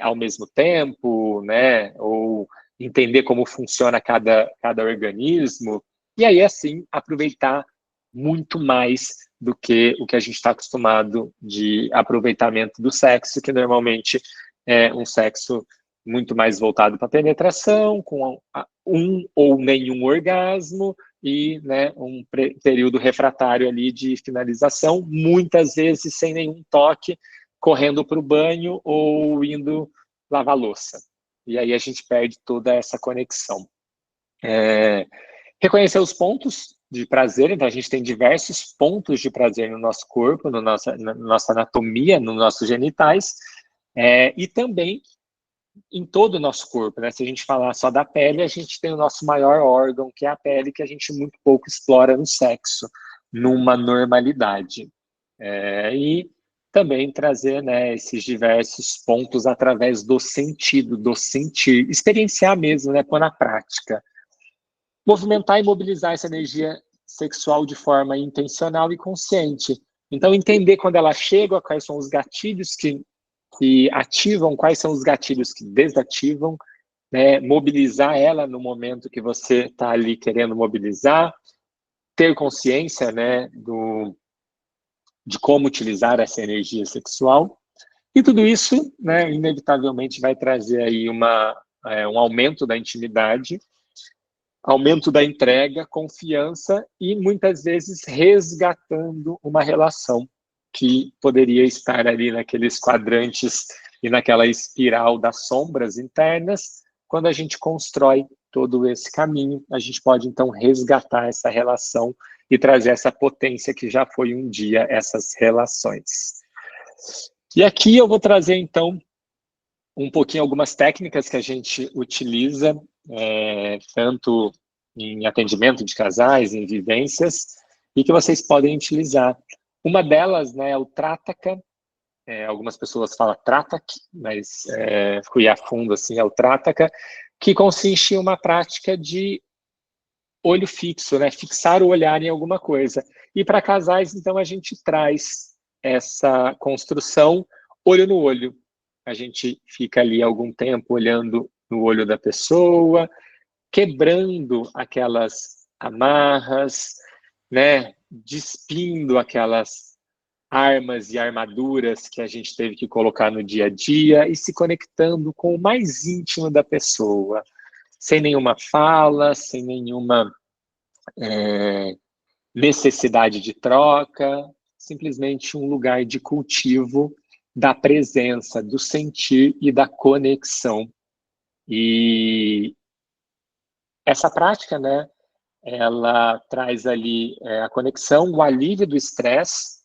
ao mesmo tempo, né? Ou entender como funciona cada organismo, e aí, assim, aproveitar muito mais do que o que a gente está acostumado de aproveitamento do sexo, que normalmente é um sexo muito mais voltado para penetração, com um ou nenhum orgasmo e, né, um período refratário ali de finalização, muitas vezes sem nenhum toque, correndo para o banho ou indo lavar louça. E aí a gente perde toda essa conexão. Reconhecer os pontos de prazer, então a gente tem diversos pontos de prazer no nosso corpo, na nossa anatomia, nos nossos genitais, e também em todo o nosso corpo, né? Se a gente falar só da pele, a gente tem o nosso maior órgão, que é a pele, que a gente muito pouco explora no sexo, numa normalidade. E também trazer, né, esses diversos pontos através do sentido, do sentir, experienciar mesmo, né, pôr na prática. Movimentar e mobilizar essa energia sexual de forma intencional e consciente. Então, entender quando ela chega, quais são os gatilhos que ativam, quais são os gatilhos que desativam, né? Mobilizar ela no momento que você está ali querendo mobilizar, ter consciência, né, de como utilizar essa energia sexual. E tudo isso, né, inevitavelmente vai trazer aí um aumento da intimidade, aumento da entrega, confiança e, muitas vezes, resgatando uma relação que poderia estar ali naqueles quadrantes e naquela espiral das sombras internas. Quando a gente constrói todo esse caminho, a gente pode, então, resgatar essa relação e trazer essa potência que já foi um dia essas relações. E aqui eu vou trazer, então, um pouquinho algumas técnicas que a gente utiliza, tanto em atendimento de casais, em vivências, e que vocês podem utilizar. Uma delas, né, é o Trataka. Algumas pessoas falam Tratak, mas fui a fundo, assim, é o Trataka, que consiste em uma prática de olho fixo, né? Fixar o olhar em alguma coisa. E para casais, então, a gente traz essa construção olho no olho. A gente fica ali algum tempo olhando no olho da pessoa, quebrando aquelas amarras, né? Despindo aquelas armas e armaduras que a gente teve que colocar no dia a dia e se conectando com o mais íntimo da pessoa, sem nenhuma fala, sem nenhuma necessidade de troca, simplesmente um lugar de cultivo da presença, do sentir e da conexão. E essa prática, né, ela traz ali a conexão, o alívio do estresse,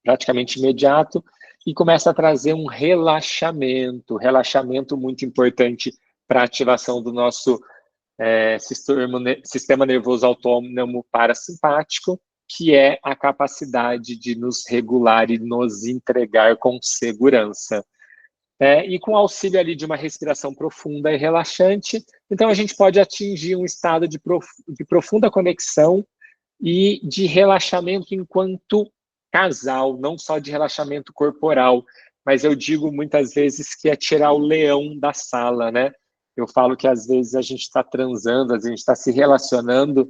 praticamente imediato, e começa a trazer um relaxamento muito importante para a ativação do nosso sistema nervoso autônomo parasimpático, que é a capacidade de nos regular e nos entregar com segurança. E com auxílio ali de uma respiração profunda e relaxante, então a gente pode atingir um estado de profunda conexão e de relaxamento enquanto casal, não só de relaxamento corporal, mas eu digo muitas vezes que é tirar o leão da sala, né? Eu falo que às vezes a gente está transando, às vezes a gente está se relacionando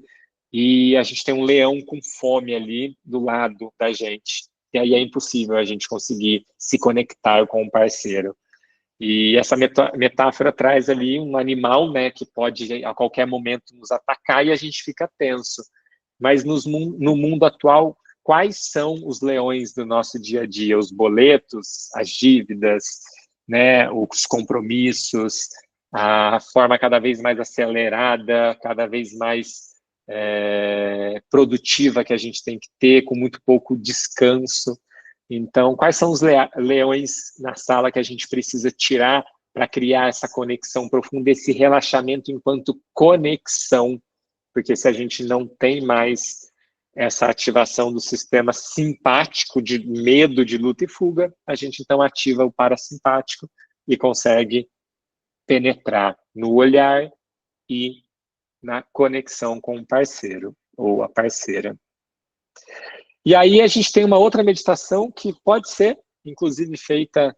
e a gente tem um leão com fome ali do lado da gente. E aí é impossível a gente conseguir se conectar com um parceiro. E essa metáfora traz ali um animal, né, que pode a qualquer momento nos atacar e a gente fica tenso. Mas no mundo atual, quais são os leões do nosso dia a dia? Os boletos, as dívidas, né, os compromissos, a forma cada vez mais acelerada, cada vez mais produtiva que a gente tem que ter, com muito pouco descanso. Então, quais são os leões na sala que a gente precisa tirar para criar essa conexão profunda, esse relaxamento enquanto conexão? Porque se a gente não tem mais essa ativação do sistema simpático de medo, de luta e fuga, a gente então ativa o parasimpático e consegue penetrar no olhar e na conexão com o parceiro ou a parceira. E aí a gente tem uma outra meditação que pode ser, inclusive, feita...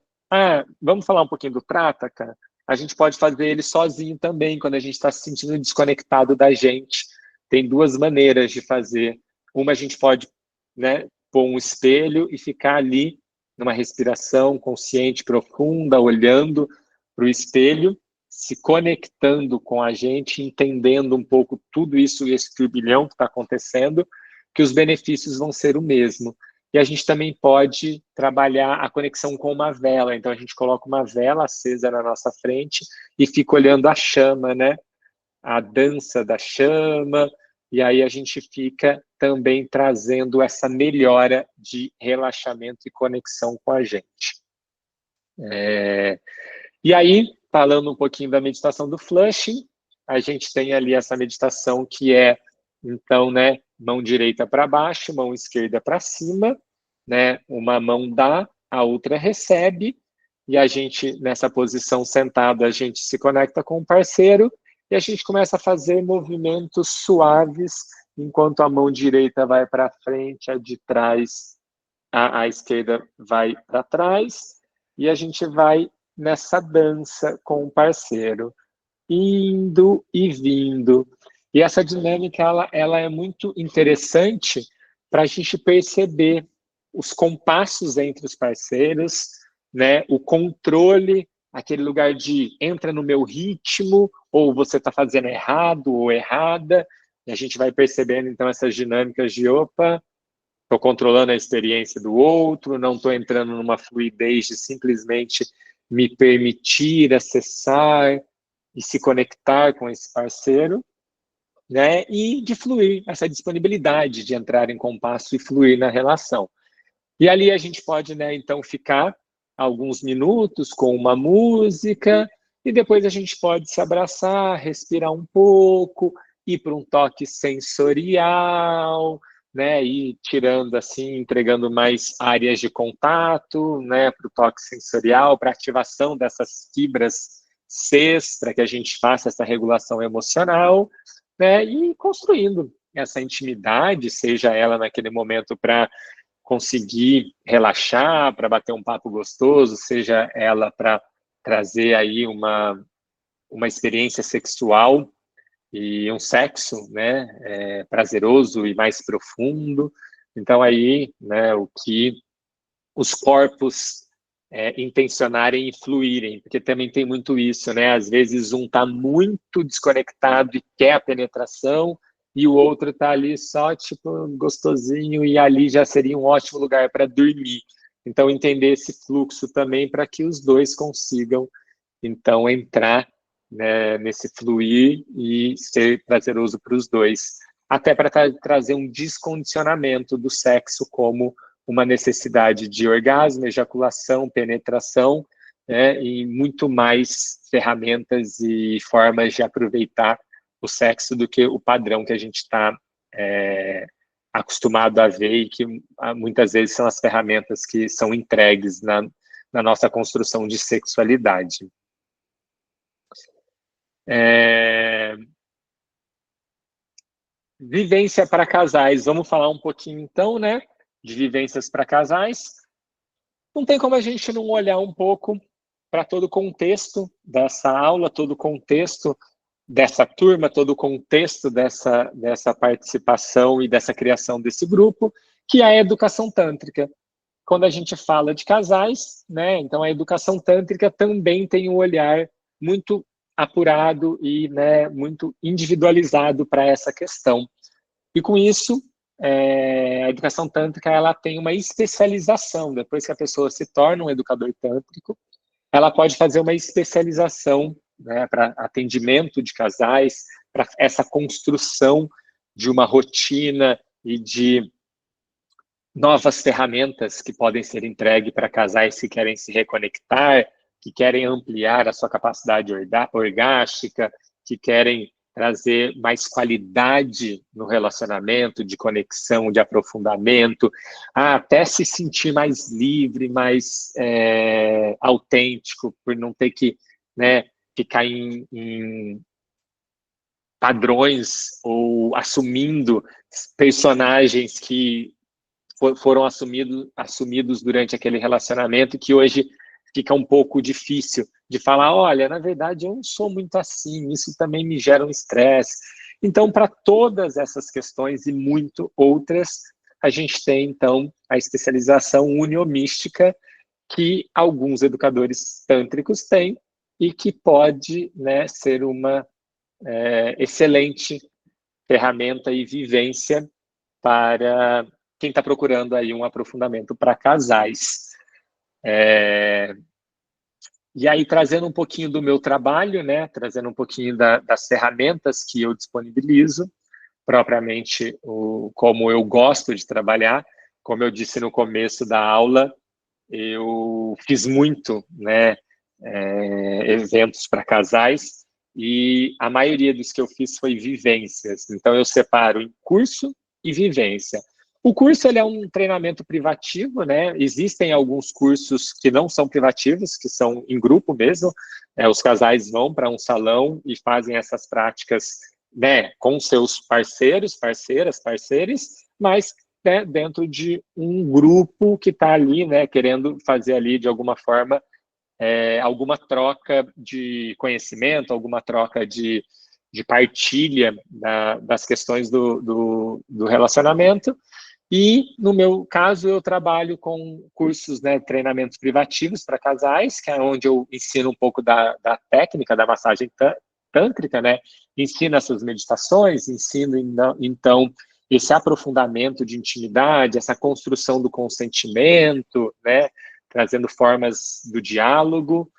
vamos falar um pouquinho do Prataka? A gente pode fazer ele sozinho também, quando a gente está se sentindo desconectado da gente. Tem duas maneiras de fazer. Uma, a gente pode, né, pôr um espelho e ficar ali numa respiração consciente, profunda, olhando para o espelho, se conectando com a gente, entendendo um pouco tudo isso, esse turbilhão que está acontecendo, que os benefícios vão ser o mesmo. E a gente também pode trabalhar a conexão com uma vela. Então, a gente coloca uma vela acesa na nossa frente e fica olhando a chama, né? A dança da chama. E aí a gente fica também trazendo essa melhora de relaxamento e conexão com a gente. E aí, falando um pouquinho da meditação do Flushing, a gente tem ali essa meditação que é, então, né, mão direita para baixo, mão esquerda para cima, né, uma mão dá, a outra recebe, e a gente, nessa posição sentado, a gente se conecta com o parceiro, e a gente começa a fazer movimentos suaves, enquanto a mão direita vai para frente, a de trás, a esquerda vai para trás, e a gente vai nessa dança com o parceiro, indo e vindo. E essa dinâmica, ela é muito interessante para a gente perceber os compassos entre os parceiros, né? O controle, aquele lugar de entra no meu ritmo, ou você está fazendo errado ou errada, e a gente vai percebendo, então, essas dinâmicas de, opa, estou controlando a experiência do outro, não estou entrando numa fluidez de simplesmente me permitir acessar e se conectar com esse parceiro, né? E de fluir, essa disponibilidade de entrar em compasso e fluir na relação. E ali a gente pode, né, então, ficar alguns minutos com uma música e depois a gente pode se abraçar, respirar um pouco, ir para um toque sensorial, né, e tirando assim, entregando mais áreas de contato, né, para o toque sensorial, para ativação dessas fibras Cs, para que a gente faça essa regulação emocional, né, e construindo essa intimidade, seja ela naquele momento para conseguir relaxar, para bater um papo gostoso, seja ela para trazer aí uma experiência sexual e um sexo, né, prazeroso e mais profundo. Então aí, né, o que os corpos intencionarem e fluírem, porque também tem muito isso, né? Às vezes um está muito desconectado e quer a penetração, e o outro está ali só, tipo, gostosinho, e ali já seria um ótimo lugar para dormir. Então, entender esse fluxo também para que os dois consigam, então, entrar, né, nesse fluir e ser prazeroso para os dois. Até para trazer um descondicionamento do sexo como uma necessidade de orgasmo, ejaculação, penetração, né, e muito mais ferramentas e formas de aproveitar o sexo do que o padrão que a gente está acostumado a ver e que muitas vezes são as ferramentas que são entregues na nossa construção de sexualidade. Vivência para casais. Vamos falar um pouquinho, então, né, de vivências para casais. Não tem como a gente não olhar um pouco para todo o contexto dessa aula, todo o contexto dessa turma, todo o contexto dessa participação e dessa criação desse grupo, que é a educação tântrica. Quando a gente fala de casais, né, então a educação tântrica também tem um olhar muito apurado e, né, muito individualizado para essa questão. E com isso, a educação tântrica ela tem uma especialização. Depois que a pessoa se torna um educador tântrico, ela pode fazer uma especialização, né, para atendimento de casais, para essa construção de uma rotina e de novas ferramentas que podem ser entregues para casais que querem se reconectar, que querem ampliar a sua capacidade orgástica, que querem trazer mais qualidade no relacionamento, de conexão, de aprofundamento, até se sentir mais livre, mais autêntico, por não ter que, né, ficar em padrões ou assumindo personagens que foram assumidos durante aquele relacionamento, que hoje fica um pouco difícil de falar, olha, na verdade eu não sou muito assim, isso também me gera um estresse. Então, para todas essas questões e muito outras, a gente tem, então, a especialização uniomística que alguns educadores tântricos têm e que pode, né, ser uma excelente ferramenta e vivência para quem está procurando aí um aprofundamento para casais. E aí, trazendo um pouquinho do meu trabalho, né, trazendo um pouquinho das ferramentas que eu disponibilizo, propriamente como eu gosto de trabalhar, como eu disse no começo da aula, eu fiz muito, né, eventos para casais, e a maioria dos que eu fiz foi vivências. Então, eu separo em curso e vivência. O curso ele é um treinamento privativo, né? Existem alguns cursos que não são privativos, que são em grupo mesmo. Os casais vão para um salão e fazem essas práticas, né, com seus parceiros, parceiras, parceiros, mas, né, dentro de um grupo que está ali, né, querendo fazer ali de alguma forma alguma troca de conhecimento, alguma troca de partilha das questões do relacionamento. E, no meu caso, eu trabalho com cursos, né, treinamentos privativos para casais, que é onde eu ensino um pouco da técnica da massagem tântrica, né? Ensino essas meditações, ensino, então, esse aprofundamento de intimidade, essa construção do consentimento, né? Trazendo formas do diálogo,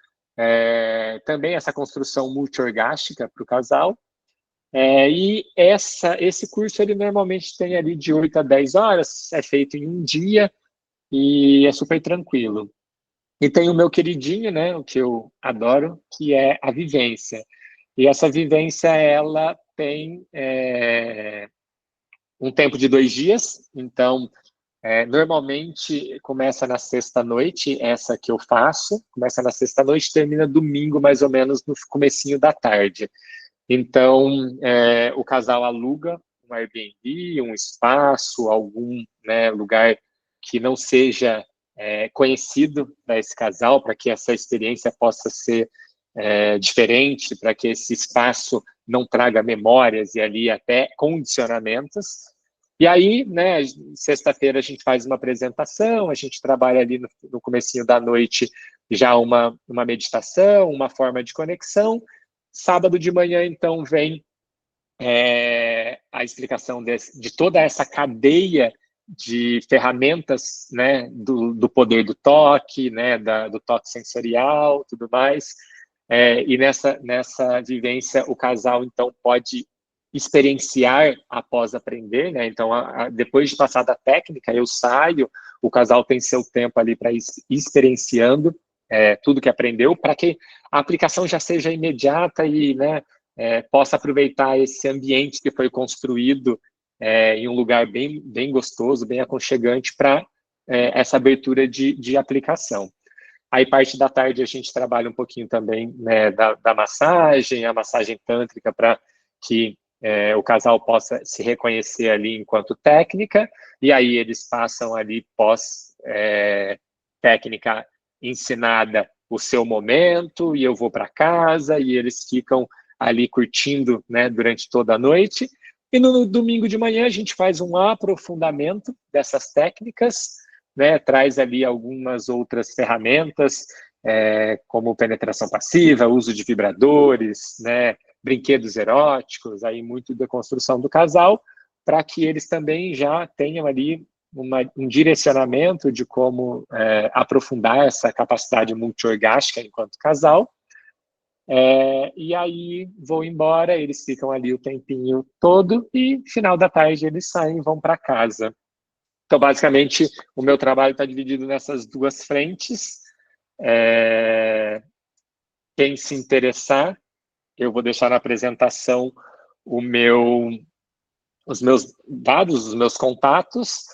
também essa construção multiorgástica para o casal. E esse curso, ele normalmente tem ali de 8 a 10 horas, é feito em um dia e é super tranquilo. E tem o meu queridinho, né, o que eu adoro, que é a vivência. E essa vivência, ela tem um tempo de 2 dias, então, normalmente começa na sexta-noite, essa que eu faço, começa na sexta-noite, termina domingo, mais ou menos no comecinho da tarde. Então, o casal aluga um Airbnb, um espaço, algum, né, lugar que não seja conhecido para esse casal, para que essa experiência possa ser diferente, para que esse espaço não traga memórias e ali até condicionamentos. E aí, né, sexta-feira a gente faz uma apresentação, a gente trabalha ali no comecinho da noite já uma meditação, uma forma de conexão. Sábado de manhã, então, vem a explicação de toda essa cadeia de ferramentas, né, do poder do toque, né, do toque sensorial, tudo mais. E nessa vivência, o casal, então, pode experienciar após aprender, né? Então, depois de passar da técnica, eu saio, o casal tem seu tempo ali para ir experienciando tudo que aprendeu, para que a aplicação já seja imediata e, né, possa aproveitar esse ambiente que foi construído em um lugar bem, bem gostoso, bem aconchegante para essa abertura de aplicação. Aí, parte da tarde, a gente trabalha um pouquinho também, né, da massagem, a massagem tântrica, para que o casal possa se reconhecer ali enquanto técnica, e aí eles passam ali, pós técnica ensinada, o seu momento, e eu vou para casa, e eles ficam ali curtindo, né, durante toda a noite. E no domingo de manhã, a gente faz um aprofundamento dessas técnicas, né, traz ali algumas outras ferramentas, como penetração passiva, uso de vibradores, né, brinquedos eróticos, aí muito da construção do casal, para que eles também já tenham ali um direcionamento de como aprofundar essa capacidade multiorgástica enquanto casal. E aí vou embora, eles ficam ali o tempinho todo e final da tarde eles saem e vão para casa. Então, basicamente, o meu trabalho está dividido nessas duas frentes. Quem se interessar, eu vou deixar na apresentação os meus dados, os meus contatos.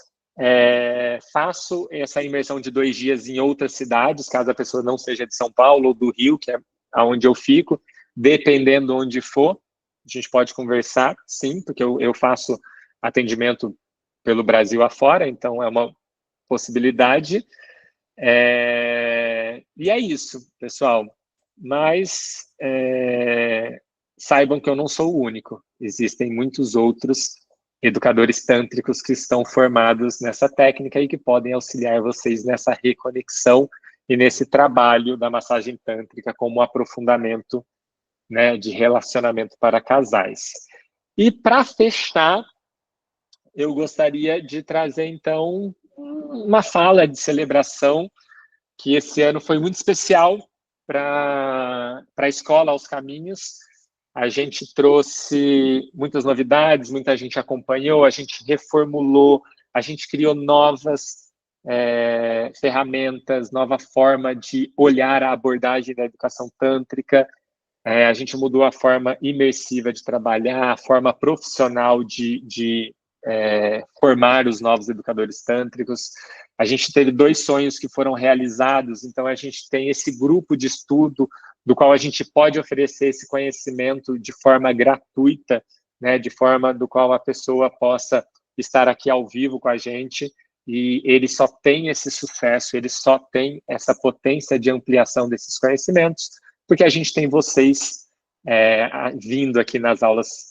Faço essa imersão de 2 dias em outras cidades, caso a pessoa não seja de São Paulo ou do Rio, que é onde eu fico, dependendo onde for, a gente pode conversar, sim, porque eu faço atendimento pelo Brasil afora, então é uma possibilidade. E é isso, pessoal. Mas saibam que eu não sou o único. Existem muitos outros educadores tântricos que estão formados nessa técnica e que podem auxiliar vocês nessa reconexão e nesse trabalho da massagem tântrica como aprofundamento, né, de relacionamento para casais. E para fechar, eu gostaria de trazer, então, uma fala de celebração que esse ano foi muito especial para a escola Aos Caminhos. A gente trouxe muitas novidades, muita gente acompanhou, a gente reformulou, a gente criou novas ferramentas, nova forma de olhar a abordagem da educação tântrica. A gente mudou a forma imersiva de trabalhar, a forma profissional de formar os novos educadores tântricos. A gente teve 2 sonhos que foram realizados, então a gente tem esse grupo de estudo do qual a gente pode oferecer esse conhecimento de forma gratuita, né, de forma do qual a pessoa possa estar aqui ao vivo com a gente, e ele só tem esse sucesso, ele só tem essa potência de ampliação desses conhecimentos, porque a gente tem vocês vindo aqui nas aulas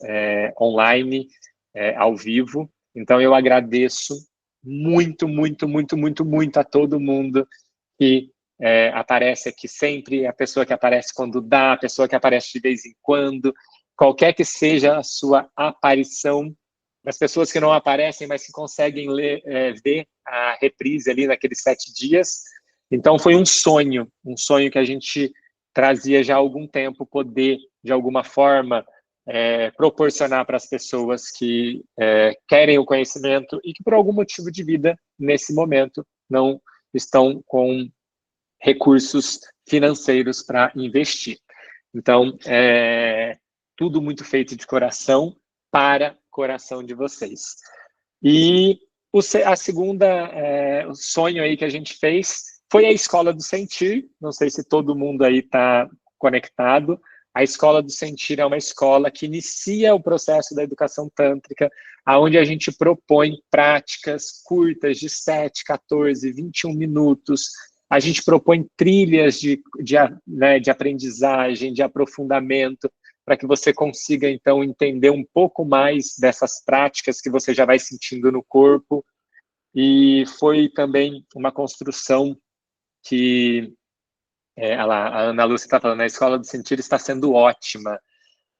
online, ao vivo. Então, eu agradeço muito, muito, muito, muito, muito a todo mundo que aparece aqui sempre, a pessoa que aparece quando dá, a pessoa que aparece de vez em quando, qualquer que seja a sua aparição, as pessoas que não aparecem, mas que conseguem ver a reprise ali naqueles 7 dias. Então, foi um sonho que a gente trazia já há algum tempo, poder, de alguma forma, proporcionar para as pessoas que querem o conhecimento e que, por algum motivo de vida, nesse momento, não estão com recursos financeiros para investir. Então, tudo muito feito de coração para coração de vocês. E a segunda o sonho aí que a gente fez foi a Escola do Sentir. Não sei se todo mundo aí está conectado. A Escola do Sentir é uma escola que inicia o processo da educação tântrica, onde a gente propõe práticas curtas de 7, 14, 21 minutos. A gente propõe trilhas de aprendizagem, de aprofundamento, para que você consiga, então, entender um pouco mais dessas práticas que você já vai sentindo no corpo. E foi também uma construção que a Ana Lúcia está falando, a Escola do Sentir está sendo ótima.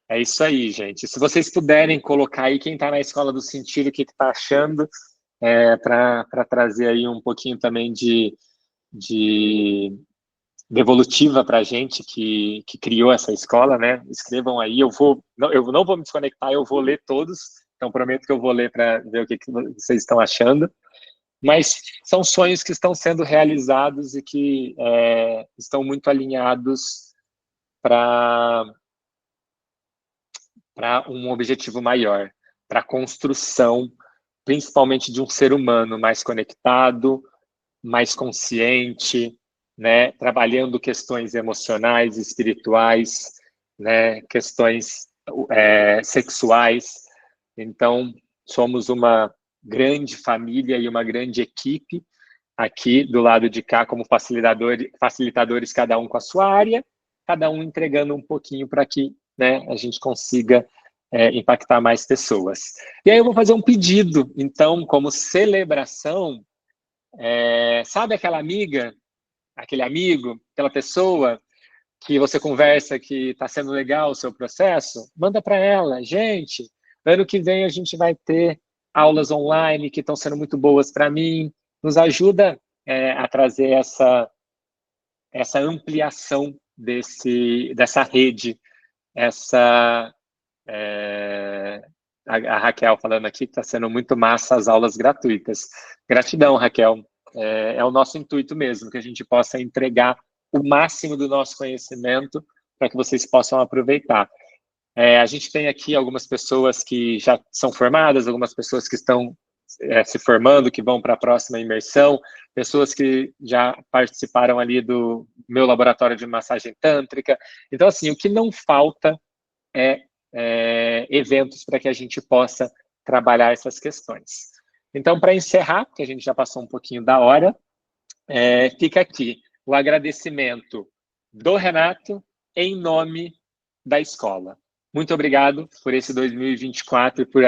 É isso aí, gente. Se vocês puderem colocar aí quem está na Escola do Sentir, o que está achando, para trazer aí um pouquinho também de devolutiva para a gente que criou essa escola, né? Escrevam aí, eu não vou me desconectar, eu vou ler todos, então prometo que eu vou ler para ver o que vocês estão achando. Mas são sonhos que estão sendo realizados e que estão muito alinhados para um objetivo maior, para a construção, principalmente de um ser humano mais conectado, mais consciente, né? Trabalhando questões emocionais, espirituais, né? Questões sexuais. Então, somos uma grande família e uma grande equipe aqui do lado de cá como facilitadores, cada um com a sua área, cada um entregando um pouquinho para que, né, a gente consiga impactar mais pessoas. E aí eu vou fazer um pedido, então, como celebração, sabe aquela amiga, aquele amigo, aquela pessoa que você conversa que está sendo legal o seu processo? Manda para ela, gente, ano que vem a gente vai ter aulas online que estão sendo muito boas para mim, nos ajuda a trazer essa ampliação dessa rede, a Raquel falando aqui que está sendo muito massa as aulas gratuitas. Gratidão, Raquel. É o nosso intuito mesmo, que a gente possa entregar o máximo do nosso conhecimento para que vocês possam aproveitar. A gente tem aqui algumas pessoas que já são formadas, algumas pessoas que estão se formando, que vão para a próxima imersão, pessoas que já participaram ali do meu laboratório de massagem tântrica. Então, assim, o que não falta eventos para que a gente possa trabalhar essas questões. Então, para encerrar, que a gente já passou um pouquinho da hora, fica aqui o agradecimento do Renato em nome da escola. Muito obrigado por esse 2024 e por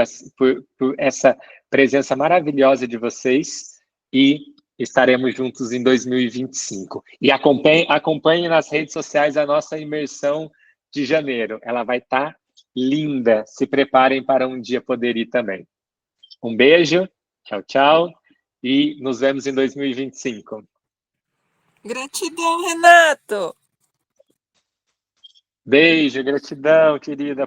essa presença maravilhosa de vocês e estaremos juntos em 2025. E acompanhem nas redes sociais a nossa imersão de janeiro. Ela vai estar linda. Se preparem para um dia poder ir também. Um beijo, tchau, tchau, e nos vemos em 2025. Gratidão, Renato! Beijo, gratidão, querida.